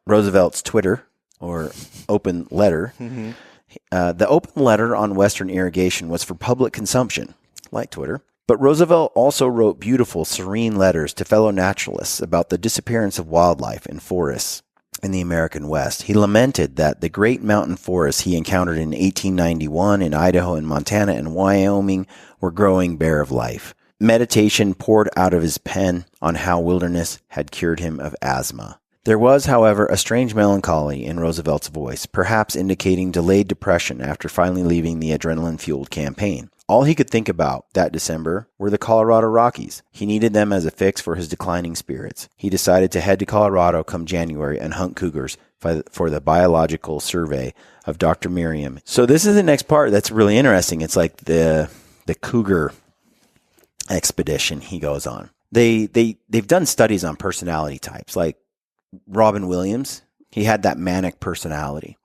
[SPEAKER 1] Roosevelt's Twitter, or open letter.
[SPEAKER 2] Mm-hmm.
[SPEAKER 1] The open letter on Western irrigation was for public consumption, like Twitter. But Roosevelt also wrote beautiful, serene letters to fellow naturalists about the disappearance of wildlife and forests in the American West. He lamented that the great mountain forests he encountered in 1891 in Idaho and Montana and Wyoming were growing bare of life. Meditation poured out of his pen on how wilderness had cured him of asthma. There was, however, a strange melancholy in Roosevelt's voice, perhaps indicating delayed depression after finally leaving the adrenaline-fueled campaign. All he could think about that December were the Colorado Rockies. He needed them as a fix for his declining spirits. He decided to head to Colorado come January and hunt cougars for the biological survey of Dr. Merriam. So this is the next part that's really interesting. It's like the cougar expedition he goes on. They've done studies on personality types, like Robin Williams. He had that manic personality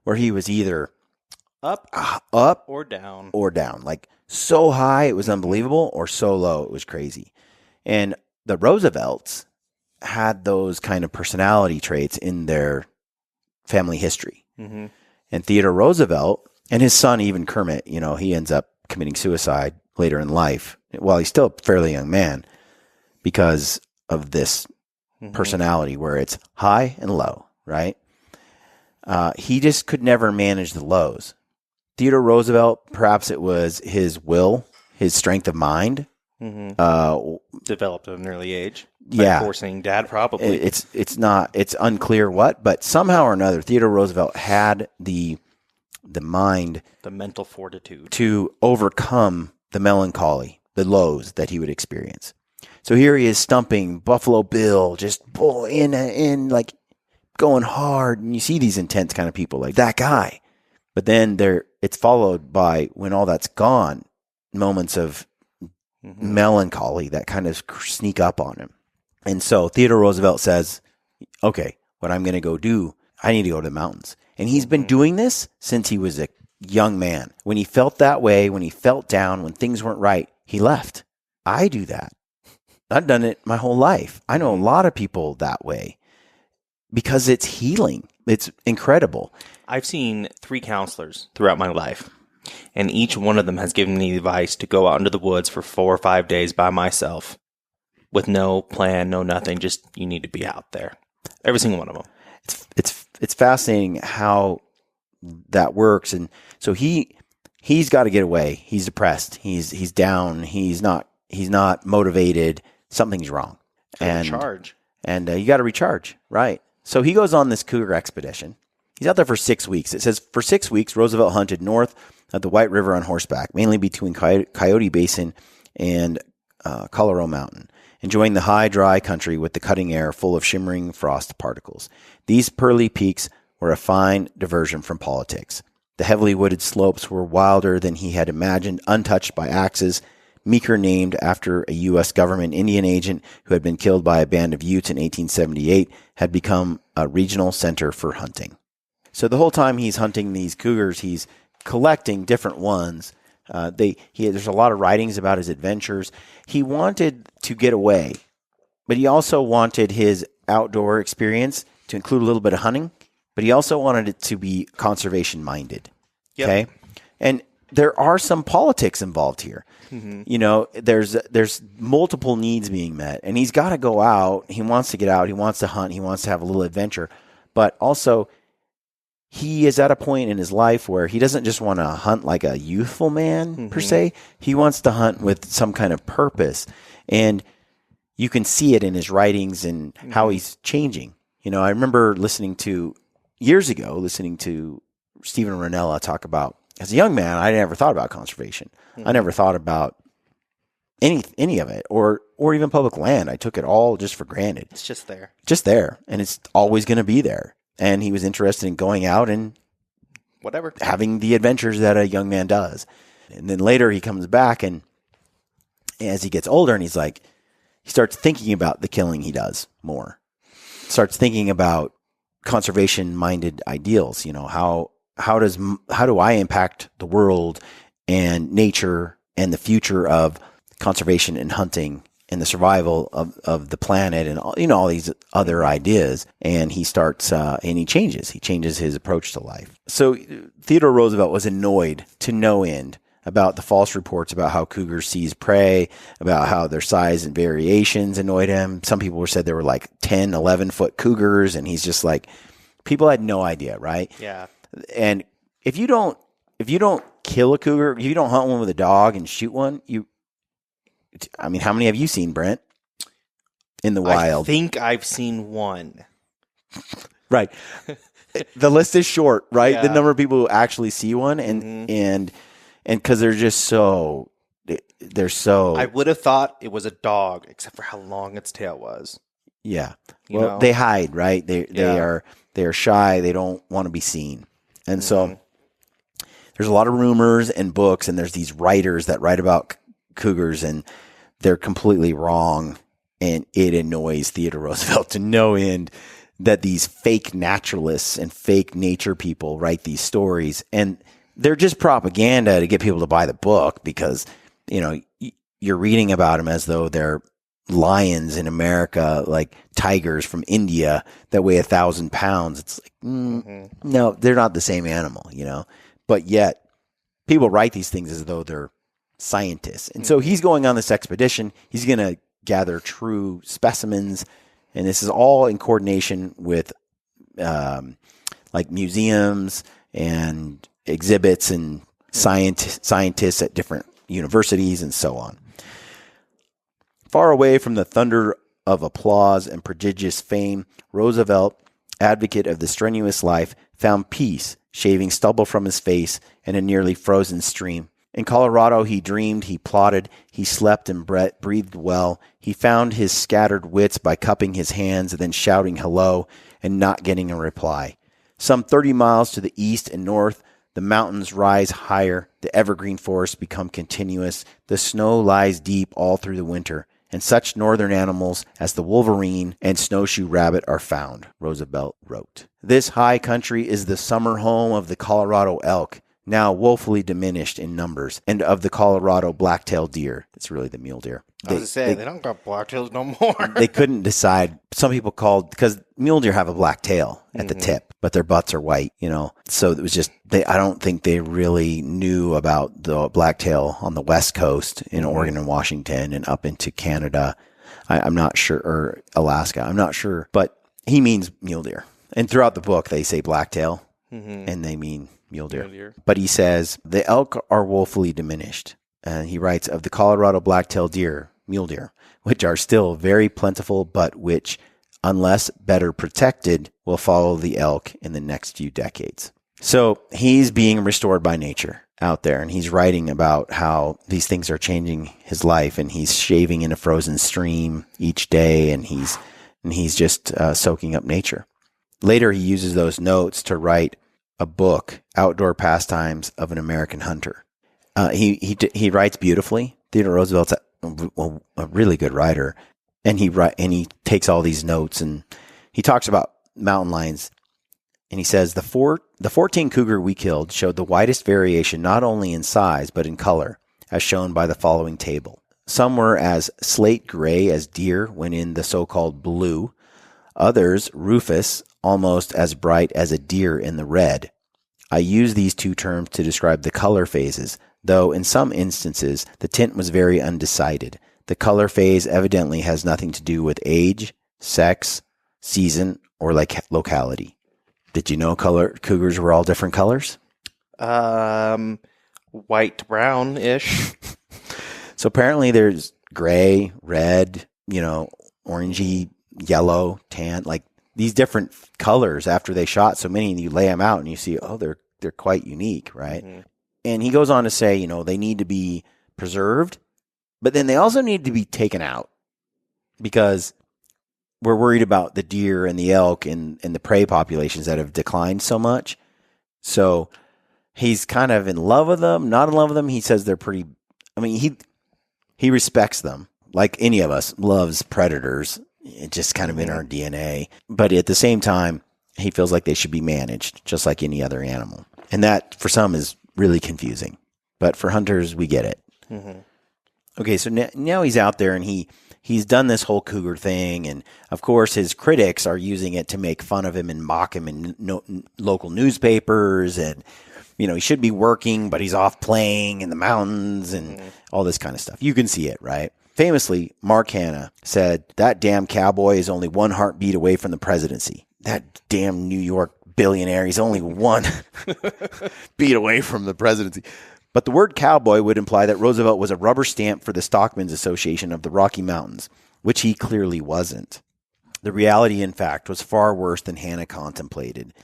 [SPEAKER 1] where he was either up
[SPEAKER 2] or down.
[SPEAKER 1] Like so high it was unbelievable, or so low it was crazy. And the Roosevelts had those kind of personality traits in their family history. Mm-hmm. And Theodore Roosevelt and his son, even Kermit, he ends up committing suicide later in life while he's still a fairly young man because of this personality where it's high and low, right? He just could never manage the lows. Theodore Roosevelt, perhaps it was his will, his strength of mind.
[SPEAKER 2] Developed at an early age.
[SPEAKER 1] Yeah.
[SPEAKER 2] Forcing dad, probably.
[SPEAKER 1] It's unclear what, but somehow or another, Theodore Roosevelt had the mind,
[SPEAKER 2] the mental fortitude
[SPEAKER 1] to overcome the melancholy, the lows that he would experience. So here he is stumping Buffalo Bill, just in like going hard. And you see these intense kind of people like that guy. But then it's followed by, when all that's gone, moments of melancholy that kind of sneak up on him. And so Theodore Roosevelt says, okay, what I'm going to go do, I need to go to the mountains. And he's been doing this since he was a young man. When he felt that way, when he felt down, when things weren't right, he left. I do that. I've done it my whole life. I know a lot of people that way because it's healing. It's incredible.
[SPEAKER 2] I've seen 3 counselors throughout my life, and each one of them has given me advice to go out into the woods for 4 or 5 days by myself with no plan, no nothing. Just, you need to be out there. Every single one of them.
[SPEAKER 1] It's fascinating how that works. And so he's got to get away. He's depressed. He's down. He's not motivated. Something's wrong. And
[SPEAKER 2] recharge.
[SPEAKER 1] And you got to recharge, right? So he goes on this cougar expedition. He's out there for 6 weeks. It says for 6 weeks, Roosevelt hunted north of the White River on horseback, mainly between Coyote Basin and Colorado Mountain, enjoying the high, dry country with the cutting air full of shimmering frost particles. These pearly peaks were a fine diversion from politics. The heavily wooded slopes were wilder than he had imagined, untouched by axes. Meeker, named after a U.S. government Indian agent who had been killed by a band of Utes in 1878, had become a regional center for hunting. So the whole time he's hunting these cougars, he's collecting different ones. There's a lot of writings about his adventures. He wanted to get away, but he also wanted his outdoor experience to include a little bit of hunting, but he also wanted it to be conservation-minded.
[SPEAKER 2] Yep.
[SPEAKER 1] Okay? And there are some politics involved here. Mm-hmm. There's multiple needs being met, and he's got to go out. He wants to get out. He wants to hunt. He wants to have a little adventure, but also he is at a point in his life where he doesn't just want to hunt like a youthful man per se. He wants to hunt with some kind of purpose, and you can see it in his writings and how he's changing. I remember years ago listening to Stephen Ranella talk about, as a young man, I never thought about conservation. I never thought about any of it, or even public land. I took it all just for granted.
[SPEAKER 2] It's just there. And it's always going to be there. And he was interested in going out and whatever,
[SPEAKER 1] having the adventures that a young man does. And then later he comes back, and as he gets older, and he starts thinking about the killing he does more. Starts thinking about conservation-minded ideals. How do I impact the world and nature and the future of conservation and hunting and the survival of the planet and all these other ideas. And he starts and he changes his approach to life. So Theodore Roosevelt was annoyed to no end about the false reports about how cougars seize prey, about how their size and variations annoyed him. Some people said there were like 10, 11-foot cougars, and he's just like, people had no idea, right?
[SPEAKER 2] Yeah.
[SPEAKER 1] And if you don't kill a cougar, if you don't hunt one with a dog and shoot one, how many have you seen, Brent, in the wild?
[SPEAKER 2] I think I've seen one.
[SPEAKER 1] Right. The list is short, right?
[SPEAKER 2] Yeah.
[SPEAKER 1] The number of people who actually see one, and because they're just so,
[SPEAKER 2] I would have thought it was a dog, except for how long its tail was.
[SPEAKER 1] Yeah.
[SPEAKER 2] You
[SPEAKER 1] Well,
[SPEAKER 2] know?
[SPEAKER 1] they hide, right? They are shy. They don't want to be seen, and so there's a lot of rumors and books, and there's these writers that write about cougars, and they're completely wrong, and it annoys Theodore Roosevelt to no end that these fake naturalists and fake nature people write these stories, and they're just propaganda to get people to buy the book because, you're reading about them as though they're lions in America, like tigers from India that weigh 1,000 pounds. It's like, no, they're not the same animal, but yet people write these things as though they're scientists. And so he's going on this expedition. He's going to gather true specimens. And this is all in coordination with like museums and exhibits and scientists at different universities and so on. Far away from the thunder of applause and prodigious fame, Roosevelt, advocate of the strenuous life, found peace, shaving stubble from his face in a nearly frozen stream. In Colorado, he dreamed, he plotted, he slept and breathed well. He found his scattered wits by cupping his hands and then shouting hello and not getting a reply. Some 30 miles to the east and north, the mountains rise higher, the evergreen forests become continuous, the snow lies deep all through the winter, and such northern animals as the wolverine and snowshoe rabbit are found, Roosevelt wrote. This high country is the summer home of the Colorado elk, now woefully diminished in numbers, and of the Colorado black-tailed deer. It's really the mule deer.
[SPEAKER 2] They don't got blacktails no more.
[SPEAKER 1] They couldn't decide. Some people called, because mule deer have a black tail at the tip, but their butts are white, So it was just, I don't think they really knew about the blacktail on the West Coast in Oregon and Washington and up into Canada. I'm not sure, or Alaska. I'm not sure, but he means mule deer. And throughout the book, they say blacktail, and they mean mule deer. But he says, the elk are woefully diminished. And he writes, of the Colorado black-tailed deer, mule deer, which are still very plentiful, but which, unless better protected, will follow the elk in the next few decades. So he's being restored by nature out there, and he's writing about how these things are changing his life, and he's shaving in a frozen stream each day, and he's just soaking up nature. Later, he uses those notes to write a book, Outdoor Pastimes of an American Hunter. He writes beautifully. Theodore Roosevelt's a really good writer, and he takes all these notes, and he talks about mountain lions, and he says the 14 cougar we killed showed the widest variation not only in size but in color, as shown by the following table. Some were as slate gray as deer when in the so-called blue, others rufous, almost as bright as a deer in the red. I use these two terms to describe the color phases, though in some instances the tint was very undecided. The color phase evidently has nothing to do with age, sex, season, or locality. Did you know cougars were all different colors?
[SPEAKER 2] White brown-ish.
[SPEAKER 1] So apparently there's gray, red, orangey, yellow, tan, like these different colors after they shot so many, and you lay them out and you see, oh, they're quite unique, right? Mm-hmm. And he goes on to say, they need to be preserved, but then they also need to be taken out because we're worried about the deer and the elk and the prey populations that have declined so much. So he's kind of in love with them, not in love with them. He says they're pretty, he respects them like any of us loves predators. It's just kind of in our DNA. But at the same time, He feels like they should be managed just like any other animal. And that, for some, is really confusing. But for hunters, we get it. Mm-hmm. Okay, so now he's out there and he's done this whole cougar thing. And, of course, his critics are using it to make fun of him and mock him in local newspapers. And, he should be working, but he's off playing in the mountains and all this kind of stuff. You can see it, right? Famously, Mark Hanna said, that damn cowboy is only one heartbeat away from the presidency. That damn New York billionaire, he's only one beat away from the presidency. But the word cowboy would imply that Roosevelt was a rubber stamp for the Stockmen's Association of the Rocky Mountains, which he clearly wasn't. The reality, in fact, was far worse than Hanna contemplated.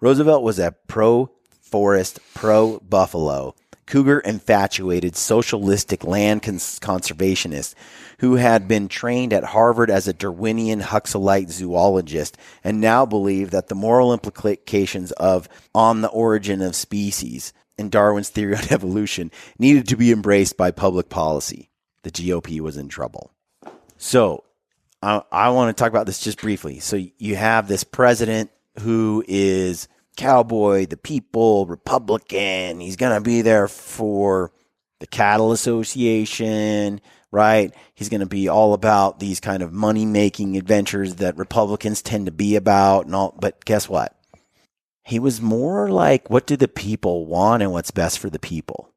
[SPEAKER 1] Roosevelt was a pro-forest, pro-buffalo, cougar-infatuated, socialistic land conservationist who had been trained at Harvard as a Darwinian Huxleyite zoologist and now believed that the moral implications of On the Origin of Species and Darwin's theory on evolution needed to be embraced by public policy. The GOP was in trouble. So I want to talk about this just briefly. So you have this president who is cowboy, the people, Republican. He's going to be there for the Cattle Association, right? He's going to be all about these kind of money-making adventures that Republicans tend to be about and all. But guess what? He was more like, what do the people want and what's best for the people?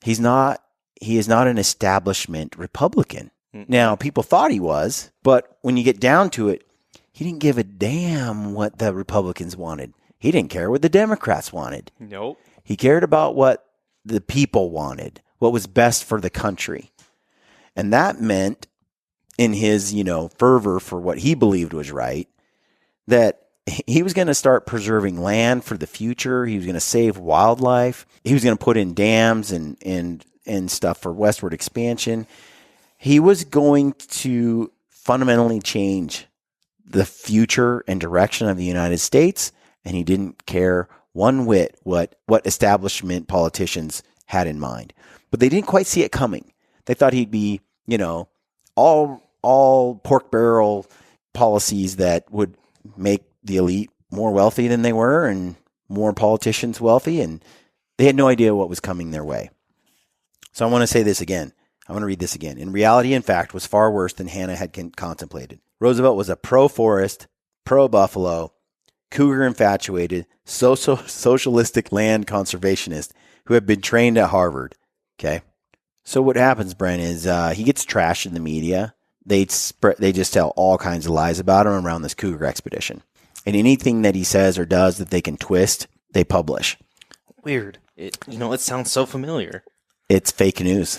[SPEAKER 1] He is not an establishment Republican. Now, people thought he was, but when you get down to it, he didn't give a damn what the Republicans wanted. He didn't care what the Democrats wanted.
[SPEAKER 2] Nope.
[SPEAKER 1] He cared about what the people wanted, what was best for the country. And that meant, in his, fervor for what he believed was right, that he was going to start preserving land for the future. He was going to save wildlife. He was going to put in dams and stuff for westward expansion. He was going to fundamentally change the future and direction of the United States, and he didn't care one whit what establishment politicians had in mind. But they didn't quite see it coming. They thought he'd be, all pork barrel policies that would make the elite more wealthy than they were and more politicians wealthy, and they had no idea what was coming their way. So I want to say this again. I want to read this again. In reality, in fact, was far worse than Hanna had contemplated. Roosevelt was a pro-forest, pro-buffalo, cougar-infatuated, socialistic land conservationist who had been trained at Harvard. Okay? So what happens, Brent, is he gets trashed in the media. They just tell all kinds of lies about him around this cougar expedition. And anything that he says or does that they can twist, they publish.
[SPEAKER 2] Weird. It sounds so familiar.
[SPEAKER 1] It's fake news.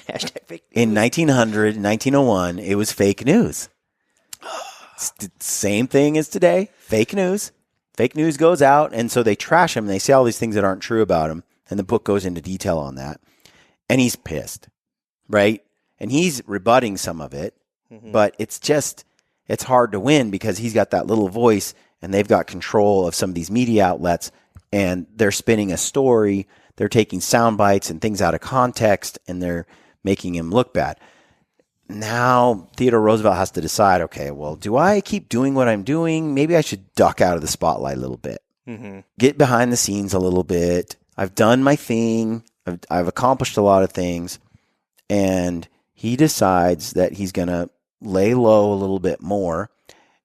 [SPEAKER 2] Hashtag fake news.
[SPEAKER 1] In 1901, it was fake news. It's the same thing as today. Fake news. Fake news goes out, and so they trash him. They say all these things that aren't true about him, and the book goes into detail on that. And he's pissed, right? And he's rebutting some of it, but it's hard to win because he's got that little voice, and they've got control of some of these media outlets, and they're spinning a story. They're taking sound bites and things out of context, and they're making him look bad. Now, Theodore Roosevelt has to decide, okay, well, do I keep doing what I'm doing? Maybe I should duck out of the spotlight a little bit. Get behind the scenes a little bit. I've done my thing. I've accomplished a lot of things. And he decides that he's going to lay low a little bit more.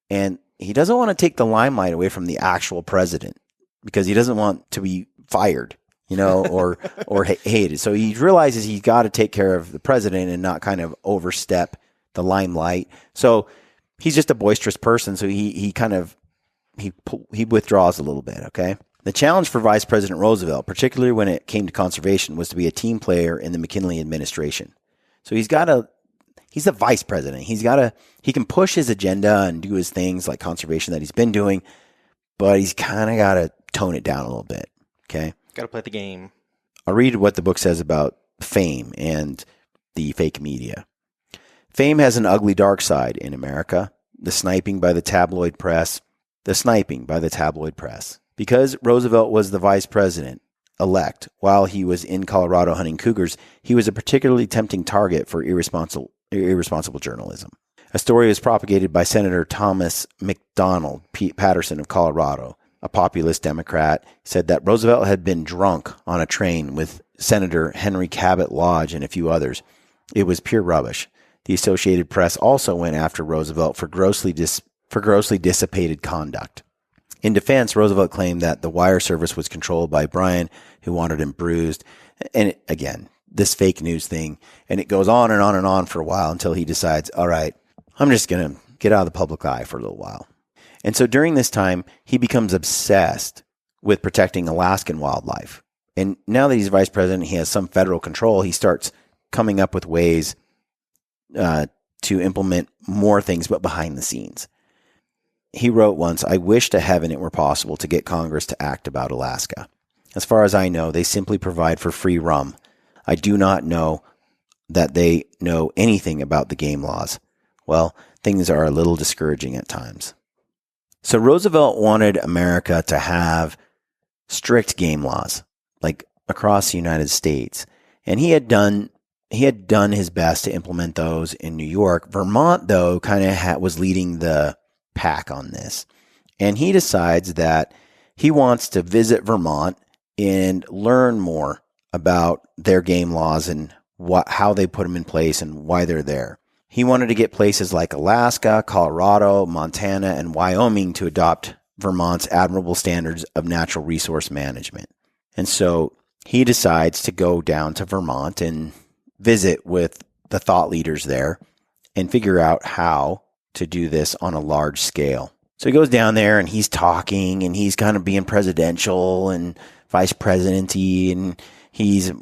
[SPEAKER 1] And he doesn't want to take the limelight away from the actual president because he doesn't want to be fired, or hated. So he realizes he's got to take care of the president and not kind of overstep the limelight. So he's just a boisterous person. So he withdraws a little bit. Okay. The challenge for Vice President Roosevelt, particularly when it came to conservation, was to be a team player in the McKinley administration. So he's the vice president. He can push his agenda and do his things like conservation that he's been doing, but he's kind of got to tone it down a little bit. Okay.
[SPEAKER 2] Got to play the game.
[SPEAKER 1] I'll read what the book says about fame and the fake media. Fame has an ugly dark side in America. The sniping by the tabloid press. Because Roosevelt was the vice president-elect while he was in Colorado hunting cougars, he was a particularly tempting target for irresponsible journalism. A story was propagated by Senator Thomas McDonald Patterson of Colorado, a populist Democrat, said that Roosevelt had been drunk on a train with Senator Henry Cabot Lodge and a few others. It was pure rubbish. The Associated Press also went after Roosevelt for grossly dissipated conduct. In defense, Roosevelt claimed that the wire service was controlled by Bryan, who wanted him bruised. And again, this fake news thing, and it goes on and on and on for a while until he decides, all right, I'm just going to get out of the public eye for a little while. And so during this time, he becomes obsessed with protecting Alaskan wildlife. And now that he's vice president, he has some federal control. He starts coming up with ways to implement more things, but behind the scenes. He wrote once, "I wish to heaven it were possible to get Congress to act about Alaska. As far as I know, they simply provide for free rum. I do not know that they know anything about the game laws. Well, things are a little discouraging at times." So Roosevelt wanted America to have strict game laws, like across the United States. And he had done his best to implement those in New York. Vermont, though, kind of was leading the pack on this. And he decides that he wants to visit Vermont and learn more about their game laws and how they put them in place and why they're there. He wanted to get places like Alaska, Colorado, Montana, and Wyoming to adopt Vermont's admirable standards of natural resource management. And so he decides to go down to Vermont and visit with the thought leaders there and figure out how to do this on a large scale. So he goes down there and he's talking and he's kind of being presidential and vice presidency, and he's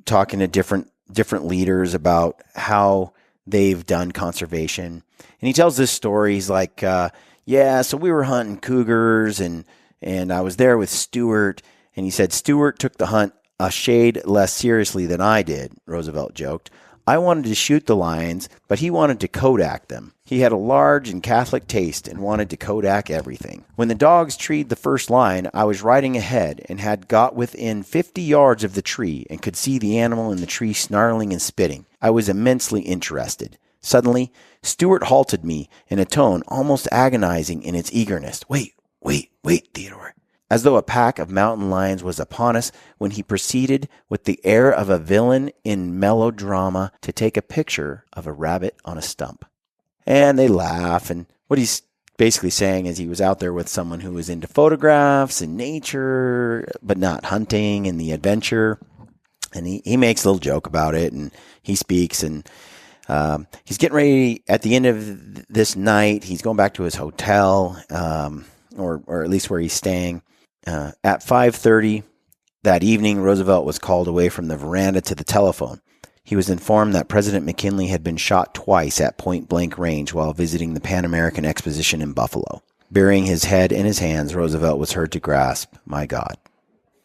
[SPEAKER 1] talking to different leaders about how they've done conservation. And he tells this story. He's like, so we were hunting cougars and I was there with Stewart. And he said, Stewart took the hunt a shade less seriously than I did, Roosevelt joked. I wanted to shoot the lions, but he wanted to Kodak them. He had a large and Catholic taste and wanted to Kodak everything. When the dogs treed the first lion, I was riding ahead and had got within 50 yards of the tree and could see the animal in the tree snarling and spitting. I was immensely interested. Suddenly, Stewart halted me in a tone almost agonizing in its eagerness. Wait, Theodore. As though a pack of mountain lions was upon us, when he proceeded with the air of a villain in melodrama to take a picture of a rabbit on a stump. And they laugh, and what he's basically saying is he was out there with someone who was into photographs and nature, but not hunting and the adventure. And he makes a little joke about it, and he speaks, and he's getting ready at the end of this night. He's going back to his hotel, or at least where he's staying. At 5:30 that evening, Roosevelt was called away from the veranda to the telephone. He was informed that President McKinley had been shot twice at point-blank range while visiting the Pan American Exposition in Buffalo. Burying his head in his hands, Roosevelt was heard to gasp, "My God."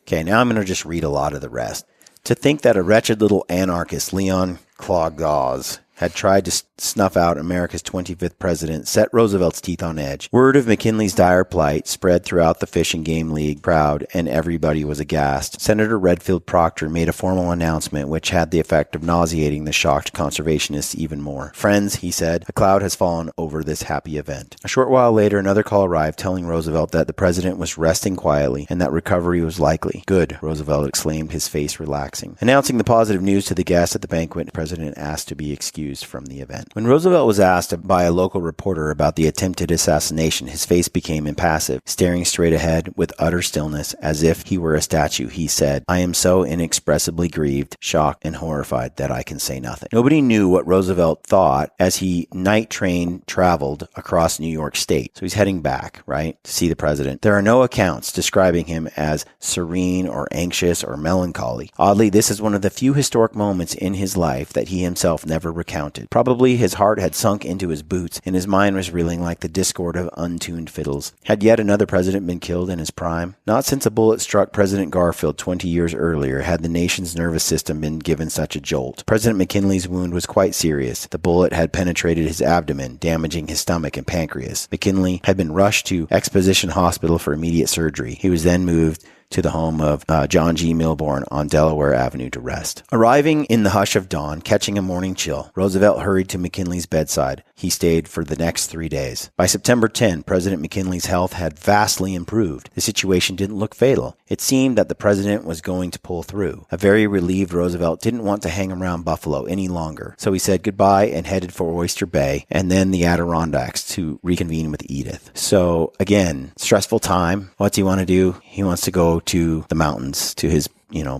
[SPEAKER 1] Okay, now I'm going to just read a lot of the rest. To think that a wretched little anarchist, Leon Clagaux, had tried to snuff out America's 25th president set Roosevelt's teeth on edge. Word of McKinley's dire plight spread throughout the Fish and Game League crowd, and everybody was aghast. Senator Redfield Proctor made a formal announcement which had the effect of nauseating the shocked conservationists even more. "Friends," he said, "a cloud has fallen over this happy event." A short while later, another call arrived telling Roosevelt that the president was resting quietly and that recovery was likely. "Good," Roosevelt exclaimed, his face relaxing. Announcing the positive news to the guests at the banquet, the president asked to be excused from the event. When Roosevelt was asked by a local reporter about the attempted assassination, his face became impassive. Staring straight ahead with utter stillness, as if he were a statue, he said, "I am so inexpressibly grieved, shocked, and horrified that I can say nothing." Nobody knew what Roosevelt thought as he night train traveled across New York State. So he's heading back, right, to see the president. There are no accounts describing him as serene or anxious or melancholy. Oddly, this is one of the few historic moments in his life that he himself never recounted. Probably his heart had sunk into his boots, and his mind was reeling like the discord of untuned fiddles. Had yet another president been killed in his prime? Not since a bullet struck President Garfield 20 years earlier had the nation's nervous system been given such a jolt. President McKinley's wound was quite serious. The bullet had penetrated his abdomen, damaging his stomach and pancreas. McKinley had been rushed to Exposition Hospital for immediate surgery. He was then moved to the home of John G. Milborn on Delaware Avenue to rest. Arriving in the hush of dawn, catching a morning chill, Roosevelt hurried to McKinley's bedside. He stayed for the next 3 days. By September 10, President McKinley's health had vastly improved. The situation didn't look fatal. It seemed that the president was going to pull through. A very relieved Roosevelt didn't want to hang around Buffalo any longer, so he said goodbye and headed for Oyster Bay and then the Adirondacks to reconvene with Edith. So again, stressful time. What's he want to do? He wants to go to the mountains, to his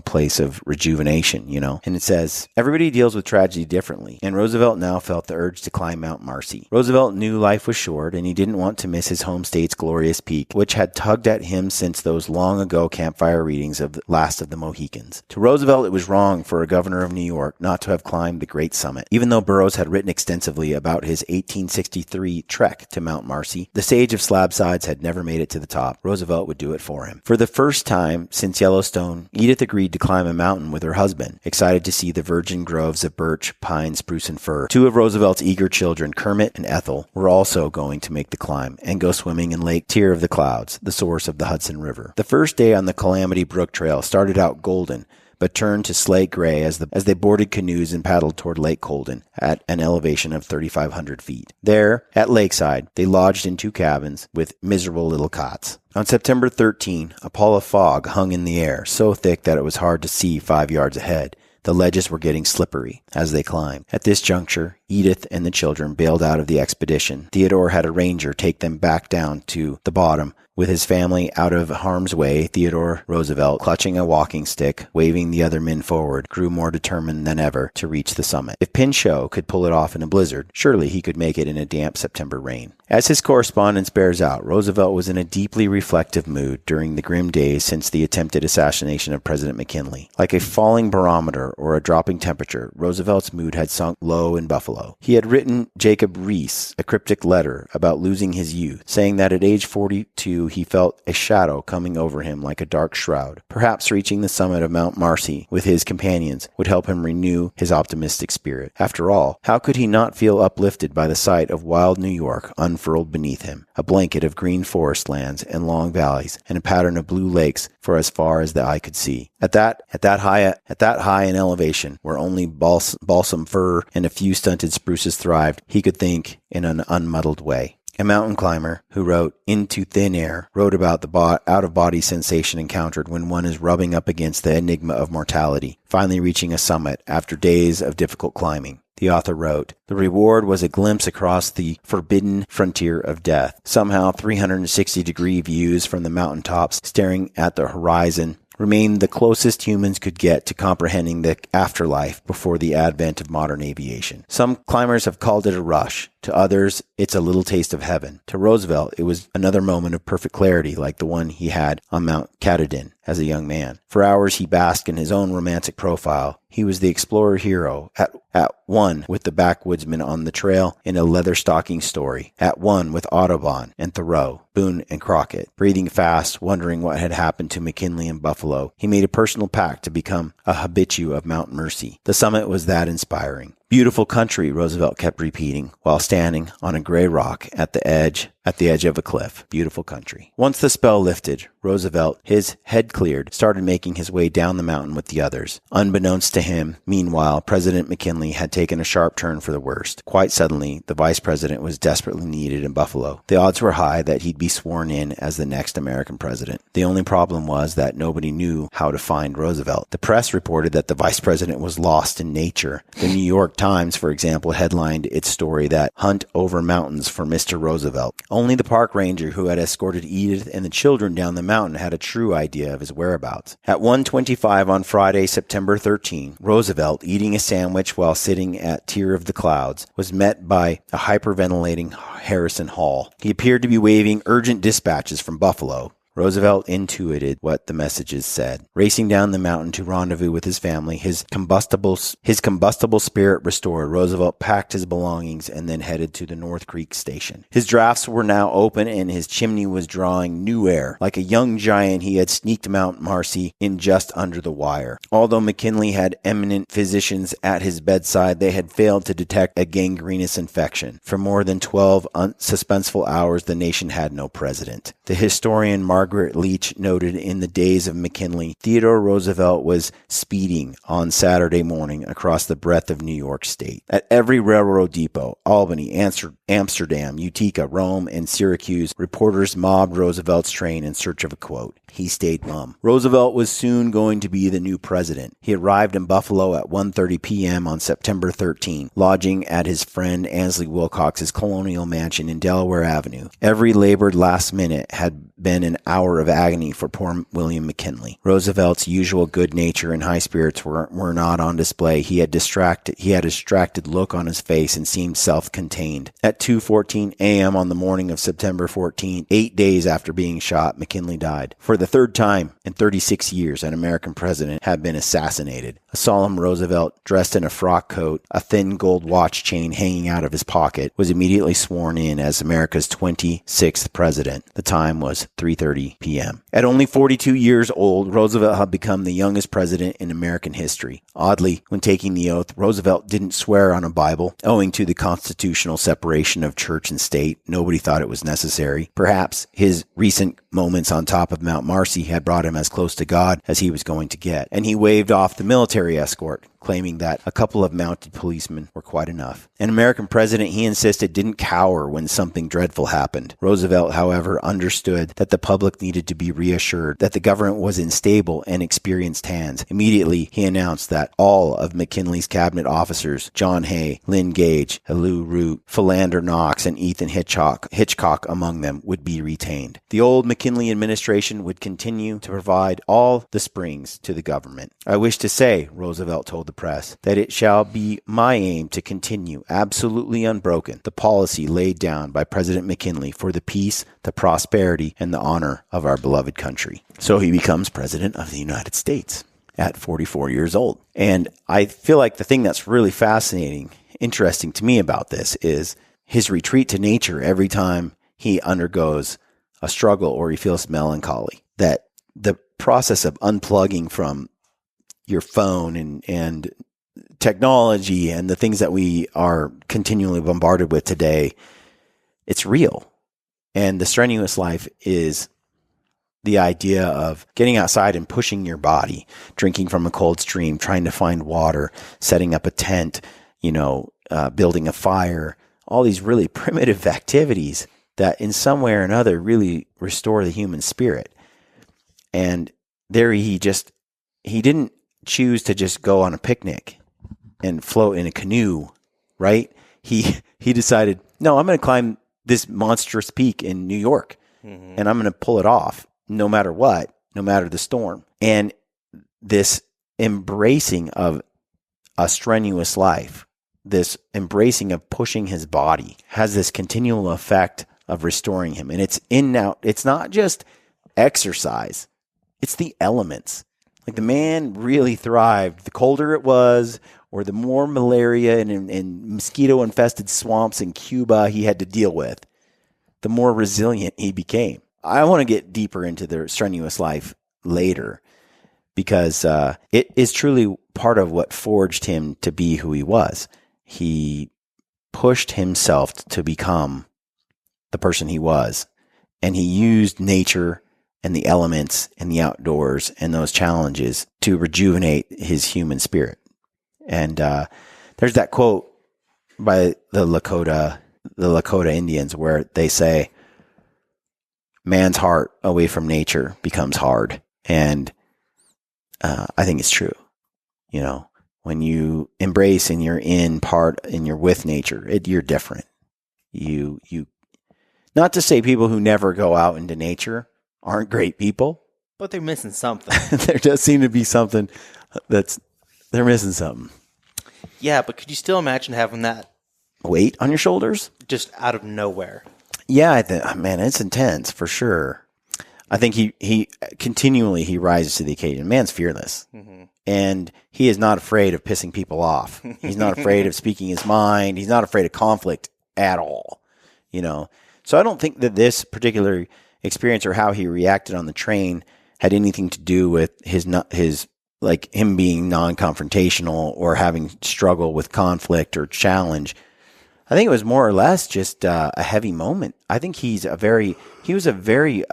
[SPEAKER 1] place of rejuvenation, And it says, everybody deals with tragedy differently, and Roosevelt now felt the urge to climb Mount Marcy. Roosevelt knew life was short, and he didn't want to miss his home state's glorious peak, which had tugged at him since those long-ago campfire readings of the Last of the Mohicans. To Roosevelt, it was wrong for a governor of New York not to have climbed the great summit. Even though Burroughs had written extensively about his 1863 trek to Mount Marcy, the sage of Slabsides had never made it to the top. Roosevelt would do it for him. For the first time since Yellowstone, Edith agreed to climb a mountain with her husband, excited to see the virgin groves of birch, pine, spruce, and fir. Two of Roosevelt's eager children, Kermit and Ethel, were also going to make the climb and go swimming in Lake Tear of the Clouds, the source of the Hudson River. The first day on the Calamity Brook Trail started out golden, but turned to slate gray as they boarded canoes and paddled toward Lake Colden at an elevation of 3,500 feet. There, at Lakeside, they lodged in 2 cabins with miserable little cots. On September 13, a pall of fog hung in the air, so thick that it was hard to see 5 yards ahead. The ledges were getting slippery as they climbed. At this juncture, Edith and the children bailed out of the expedition. Theodore had a ranger take them back down to the bottom. With his family out of harm's way, Theodore Roosevelt, clutching a walking stick, waving the other men forward, grew more determined than ever to reach the summit. If Pinchot could pull it off in a blizzard, surely he could make it in a damp September rain. As his correspondence bears out, Roosevelt was in a deeply reflective mood during the grim days since the attempted assassination of President McKinley. Like a falling barometer or a dropping temperature, Roosevelt's mood had sunk low in Buffalo. He had written Jacob Riis a cryptic letter about losing his youth, saying that at age 42 he felt a shadow coming over him like a dark shroud. Perhaps reaching the summit of Mount Marcy with his companions would help him renew his optimistic spirit. After all, how could he not feel uplifted by the sight of wild New York unfurled beneath him, a blanket of green forest lands and long valleys, and a pattern of blue lakes for as far as the eye could see. At that high in elevation, where only balsam fir and a few stunted spruces thrived, he could think in an unmuddled way. A mountain climber who wrote Into Thin Air wrote about the out-of-body sensation encountered when one is rubbing up against the enigma of mortality, finally reaching a summit after days of difficult climbing. The author wrote, the reward was a glimpse across the forbidden frontier of death. Somehow 360-degree views from the mountaintops staring at the horizon remained the closest humans could get to comprehending the afterlife before the advent of modern aviation. Some climbers have called it a rush. To others, it's a little taste of heaven. To Roosevelt, it was another moment of perfect clarity like the one he had on Mount Katahdin as a young man. For hours he basked in his own romantic profile. He was the explorer hero, at one with the backwoodsman on the trail in a leather-stocking story, at one with Audubon and Thoreau, Boone and Crockett. Breathing fast, wondering what had happened to McKinley and Buffalo, he made a personal pact to become a habitue of Mount Mercy. The summit was that inspiring. Beautiful country, Roosevelt kept repeating, while standing on a gray rock at the edge of a cliff. Beautiful country. Once the spell lifted, Roosevelt, his head cleared, started making his way down the mountain with the others. Unbeknownst to him, meanwhile, President McKinley had taken a sharp turn for the worst. Quite suddenly, the vice president was desperately needed in Buffalo. The odds were high that he'd be sworn in as the next American president. The only problem was that nobody knew how to find Roosevelt. The press reported that the vice president was lost in nature. The New York Times, for example, headlined its story that Hunt over Mountains for Mr. Roosevelt. Only the park ranger who had escorted Edith and the children down the mountain had a true idea of his whereabouts. At 1:25 on Friday, September 13, Roosevelt, eating a sandwich while sitting at Tear of the Clouds, was met by a hyperventilating Harrison Hall. He appeared to be waving urgent dispatches from Buffalo. Roosevelt intuited what the messages said. Racing down the mountain to rendezvous with his family, his combustible spirit restored, Roosevelt packed his belongings and then headed to the North Creek station. His drafts were now open and his chimney was drawing new air. Like a young giant, he had sneaked Mount Marcy in just under the wire. Although McKinley had eminent physicians at his bedside, they had failed to detect a gangrenous infection. For more than 12 suspenseful hours, the nation had no president. The historian Margaret Margaret Leach noted in the days of McKinley, Theodore Roosevelt was speeding on Saturday morning across the breadth of New York State. At every railroad depot, Albany, Amsterdam, Utica, Rome, and Syracuse, reporters mobbed Roosevelt's train in search of a quote. He stayed mum. Roosevelt was soon going to be the new president. He arrived in Buffalo at 1:30 p.m. on September 13, lodging at his friend Ansley Wilcox's colonial mansion in Delaware Avenue. Every labored last minute had been an hour of agony for poor William McKinley. Roosevelt's usual good nature and high spirits were not on display. He had a distracted look on his face and seemed self-contained. At 2:14 a.m. on the morning of September 14, 8 days after being shot, McKinley died. For the third time in 36 years, an American president had been assassinated. A solemn Roosevelt, dressed in a frock coat, a thin gold watch chain hanging out of his pocket, was immediately sworn in as America's 26th president. The time was 3:30 p.m. At only 42 years old, Roosevelt had become the youngest president in American history. Oddly, when taking the oath, Roosevelt didn't swear on a Bible. Owing to the constitutional separation of church and state, nobody thought it was necessary. Perhaps his recent moments on top of Mount Marcy had brought him as close to God as he was going to get, and he waved off the military escort, claiming that a couple of mounted policemen were quite enough. An American president, he insisted, didn't cower when something dreadful happened. Roosevelt, however, understood that the public needed to be reassured that the government was in stable and experienced hands. Immediately, he announced that all of McKinley's cabinet officers, John Hay, Lynn Gage, Helou Root, Philander Knox, and Ethan Hitchcock among them, would be retained. The old McKinley administration would continue to provide all the springs to the government. I wish to say, Roosevelt told the press, that it shall be my aim to continue absolutely unbroken the policy laid down by President McKinley for the peace, the prosperity, and the honor of our beloved country. So he becomes president of the United States at 44 years old. And I feel like the thing that's really fascinating, interesting to me about this is his retreat to nature every time he undergoes a struggle or he feels melancholy. That the process of unplugging from your phone and technology and the things that we are continually bombarded with today, it's real. And the strenuous life is the idea of getting outside and pushing your body, drinking from a cold stream, trying to find water, setting up a tent, building a fire, all these really primitive activities that in some way or another really restore the human spirit. And there he didn't choose to just go on a picnic and float in a canoe, right? He decided, no, I'm going to climb this monstrous peak in New York, and I'm going to pull it off no matter what, no matter the storm. And this embracing of a strenuous life, this embracing of pushing his body, has this continual effect of restoring him. And it's not just exercise, it's the elements. Like the man really thrived. The colder it was, or the more malaria and mosquito-infested swamps in Cuba he had to deal with, the more resilient he became. I want to get deeper into the strenuous life later because it is truly part of what forged him to be who he was. He pushed himself to become the person he was, and he used nature and the elements and the outdoors and those challenges to rejuvenate his human spirit. And there's that quote by the Lakota Indians where they say, man's heart away from nature becomes hard. And I think it's true. When you embrace and you're in part and you're with nature, you're different. You not to say people who never go out into nature aren't great people,
[SPEAKER 2] but they're missing something.
[SPEAKER 1] There does seem to be something they're missing something.
[SPEAKER 2] Yeah, but could you still imagine having that
[SPEAKER 1] weight on your shoulders
[SPEAKER 2] just out of nowhere?
[SPEAKER 1] Yeah, man, it's intense for sure. I think he continually rises to the occasion. Man's fearless, and he is not afraid of pissing people off. He's not afraid of speaking his mind. He's not afraid of conflict at all. So I don't think that this particular experience or how he reacted on the train had anything to do with his like him being non-confrontational or having struggle with conflict or challenge. I think it was more or less just a heavy moment. I think he was a very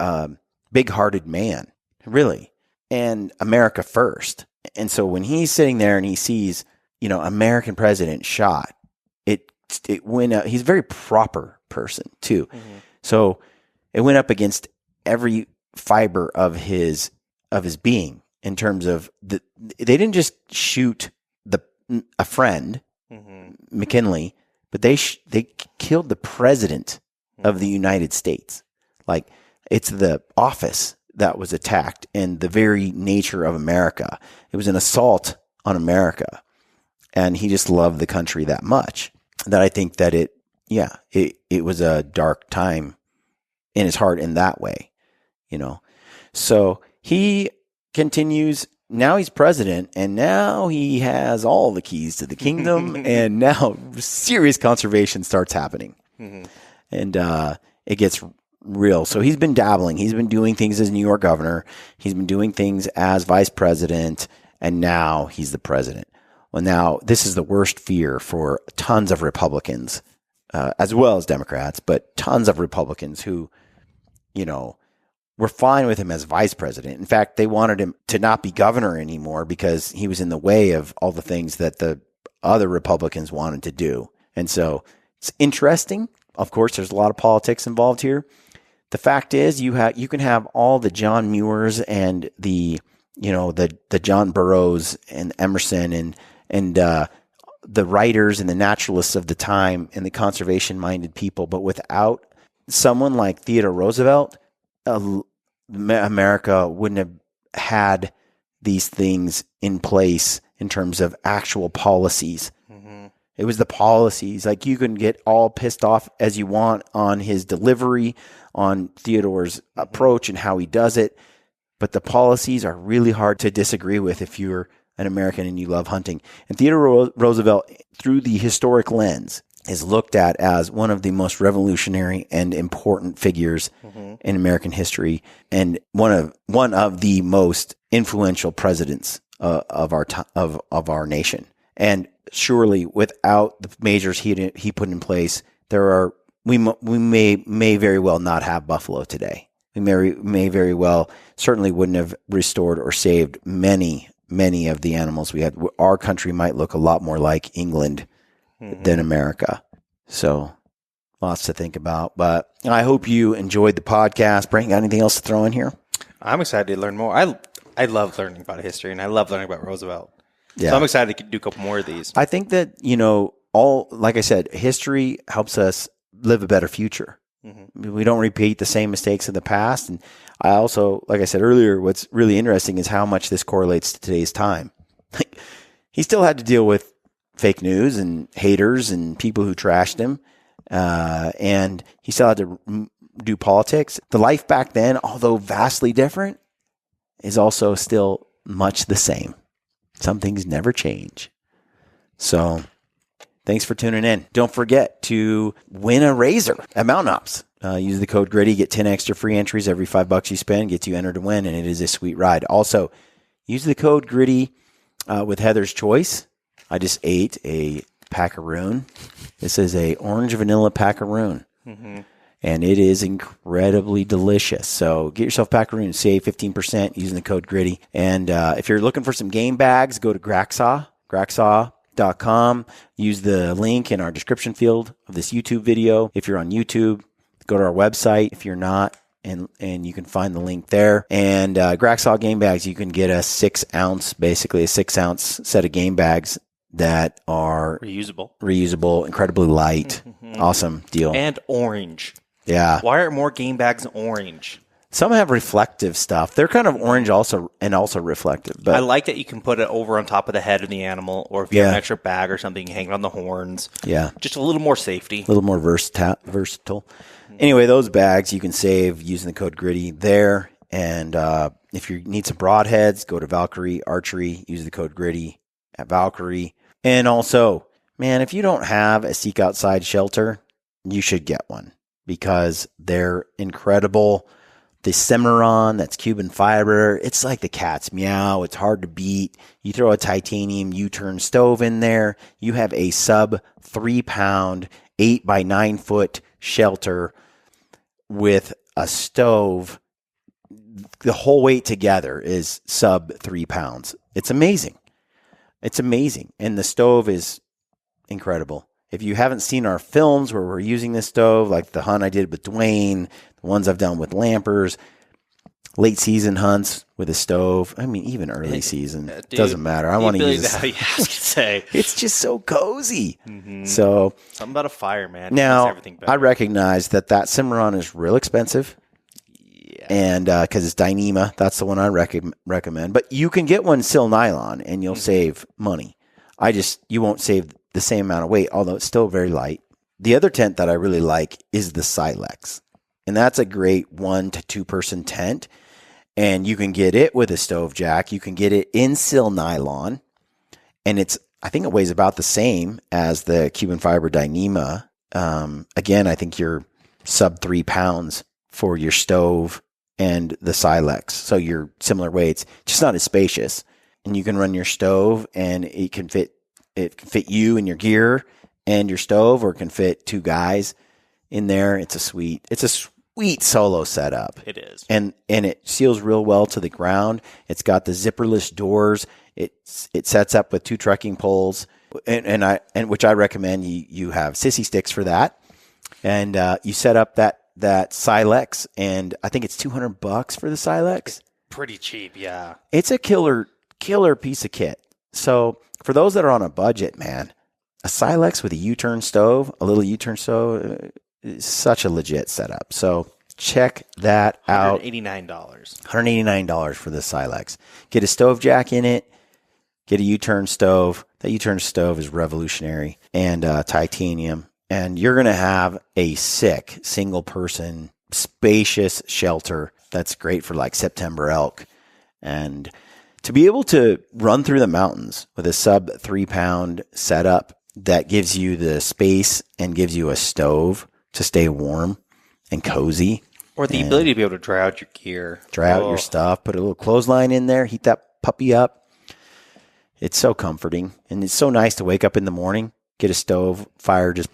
[SPEAKER 1] big-hearted man, really, and America first. And so when he's sitting there and he sees, American president shot, it went up. He's a very proper person too. Mm-hmm. So it went up against every fiber of his being in terms of they didn't just shoot a friend, mm-hmm. McKinley, but they killed the president of the United States. Like, it's the office that was attacked and the very nature of America. It was an assault on America. And he just loved the country that much that I think that it was a dark time in his heart in that way, So he continues. Now he's president, and now he has all the keys to the kingdom, and now serious conservation starts happening. Mm-hmm. And it gets real. So he's been dabbling. He's been doing things as New York governor. He's been doing things as vice president, and now he's the president. Well, now this is the worst fear for tons of Republicans, as well as Democrats, but tons of Republicans who, were fine with him as vice president. In fact, they wanted him to not be governor anymore because he was in the way of all the things that the other Republicans wanted to do. And so it's interesting. Of course, there's a lot of politics involved here. The fact is, you can have all the John Muirs and the John Burroughs and Emerson and the writers and the naturalists of the time and the conservation-minded people, but without someone like Theodore Roosevelt, America wouldn't have had these things in place in terms of actual policies. Mm-hmm. It was the policies. Like, you can get all pissed off as you want on his delivery, on Theodore's approach and how he does it, but the policies are really hard to disagree with if you're an American and you love hunting. And Theodore Roosevelt, through the historic lens, is looked at as one of the most revolutionary and important figures mm-hmm. in American history, and one of the most influential presidents of our nation. And surely, without the measures he put in place, we may very well not have buffalo today. We may very well certainly wouldn't have restored or saved many of the animals we had. Our country might look a lot more like England mm-hmm. than America. So lots to think about, but I hope you enjoyed the podcast. Brent, got anything else to throw in here?
[SPEAKER 2] I'm excited to learn more. I love learning about history, and I love learning about Roosevelt.
[SPEAKER 1] Yeah.
[SPEAKER 2] So I'm excited to do a couple more of these.
[SPEAKER 1] I think that, like I said, history helps us live a better future. Mm-hmm. We don't repeat the same mistakes of the past. And I also, like I said earlier, what's really interesting is how much this correlates to today's time. Like, he still had to deal with fake news and haters and people who trashed him. And he still had to do politics. The life back then, although vastly different, is also still much the same. Some things never change. So thanks for tuning in. Don't forget to win a razor at Mountain Ops. Use the code GRITTY, get 10 extra free entries every $5 you spend, gets you entered to win, and it is a sweet ride. Also, use the code GRITTY with Heather's Choice. I just ate a packaroon. This is a orange vanilla packaroon. Mm-hmm. And it is incredibly delicious. So get yourself packaroon, save 15% using the code GRITTY. And if you're looking for some game bags, go to Graxaw.com. Use the link in our description field of this YouTube video. If you're on YouTube, go to our website. If you're not, and you can find the link there. And Graxaw game bags, you can get a 6 ounce set of game bags that are reusable, incredibly light. Mm-hmm. Awesome deal.
[SPEAKER 2] And orange.
[SPEAKER 1] Yeah.
[SPEAKER 2] Why aren't more game bags orange?
[SPEAKER 1] Some have reflective stuff. They're kind of orange also reflective. But
[SPEAKER 2] I like that you can put it over on top of the head of the animal, or if you have an extra bag or something, you hang it on the horns.
[SPEAKER 1] Yeah.
[SPEAKER 2] Just a little more safety.
[SPEAKER 1] A little more versatile. Mm-hmm. Anyway, those bags you can save using the code GRITTY there. And if you need some broadheads, go to Valkyrie Archery. Use the code GRITTY at Valkyrie. And also, man, if you don't have a Seek Outside shelter, you should get one because they're incredible. The Cimarron, that's Cuban fiber, it's like the cat's meow. It's hard to beat. You throw a titanium U-turn stove in there, you have a sub 3 pound, 8 by 9 foot shelter with a stove the whole weight together is sub 3 pounds. It's amazing. It's amazing. And the stove is incredible. If you haven't seen our films where we're using this stove, like the hunt I did with Dwayne, the ones I've done with Lampers, late season hunts with a stove. I mean, even early season,
[SPEAKER 2] dude,
[SPEAKER 1] doesn't matter. I want to use
[SPEAKER 2] it. I was gonna say
[SPEAKER 1] it's just so cozy. So
[SPEAKER 2] something about a fire, man.
[SPEAKER 1] now
[SPEAKER 2] Makes everything better.
[SPEAKER 1] I recognize that Cimarron is real expensive. And because it's Dyneema, that's the one I recommend. But you can get one sil nylon, and you'll save money. You won't save the same amount of weight, although it's still very light. The other tent that I really like is the Silex, and that's a great 1 to 2 person tent. And you can get it with a stove jack. You can get it in sil nylon, and I think it weighs about the same as the Cuban fiber Dyneema. Again, I think you're sub 3 pounds for your stove and the Silex. So you're similar weights, just not as spacious. And you can run your stove, and it can fit you and your gear and your stove, or it can fit 2 guys in there. It's a sweet solo setup.
[SPEAKER 2] It is.
[SPEAKER 1] And it seals real well to the ground. It's got the zipperless doors. It sets up with 2 trekking poles, and which I recommend you have sissy sticks for that. And you set up that Silex, and I think it's $200 for the Silex.
[SPEAKER 2] Pretty cheap, yeah.
[SPEAKER 1] It's a killer piece of kit. So for those that are on a budget, man, a Silex with a U-turn stove, a little U-turn stove, is such a legit setup. So check that out. $189 for the Silex. Get a stove jack in it. Get a U-turn stove. That U-turn stove is revolutionary, and titanium. And you're going to have a sick single-person, spacious shelter that's great for like September elk. And to be able to run through the mountains with a sub 3 pound setup that gives you the space and gives you a stove to stay warm and cozy.
[SPEAKER 2] Or the ability to be able to dry out your gear.
[SPEAKER 1] Dry out your stuff. Put a little clothesline in there. Heat that puppy up. It's so comforting. And it's so nice to wake up in the morning, get a stove fire just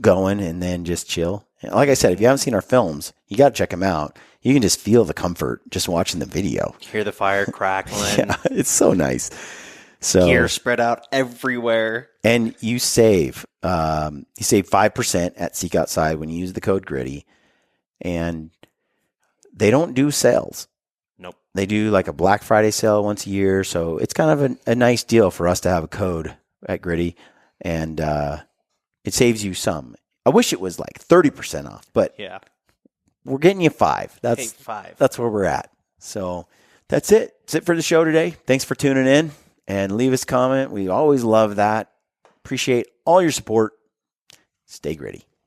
[SPEAKER 1] going, and then just chill. And like I said, if you haven't seen our films, you got to check them out. You can just feel the comfort just watching the video.
[SPEAKER 2] Hear the fire crackling.
[SPEAKER 1] Yeah, it's so nice. So
[SPEAKER 2] gear spread out everywhere.
[SPEAKER 1] And you save 5% at Seek Outside when you use the code GRITTY. And they don't do sales.
[SPEAKER 2] Nope.
[SPEAKER 1] They do like a Black Friday sale once a year. So it's kind of a nice deal for us to have a code at GRITTY. And it saves you some. I wish it was like 30% off, but
[SPEAKER 2] yeah,
[SPEAKER 1] we're getting you 5. That's
[SPEAKER 2] 5.
[SPEAKER 1] That's where we're at. So that's it. That's it for the show today. Thanks for tuning in, and leave us a comment. We always love that. Appreciate all your support. Stay gritty.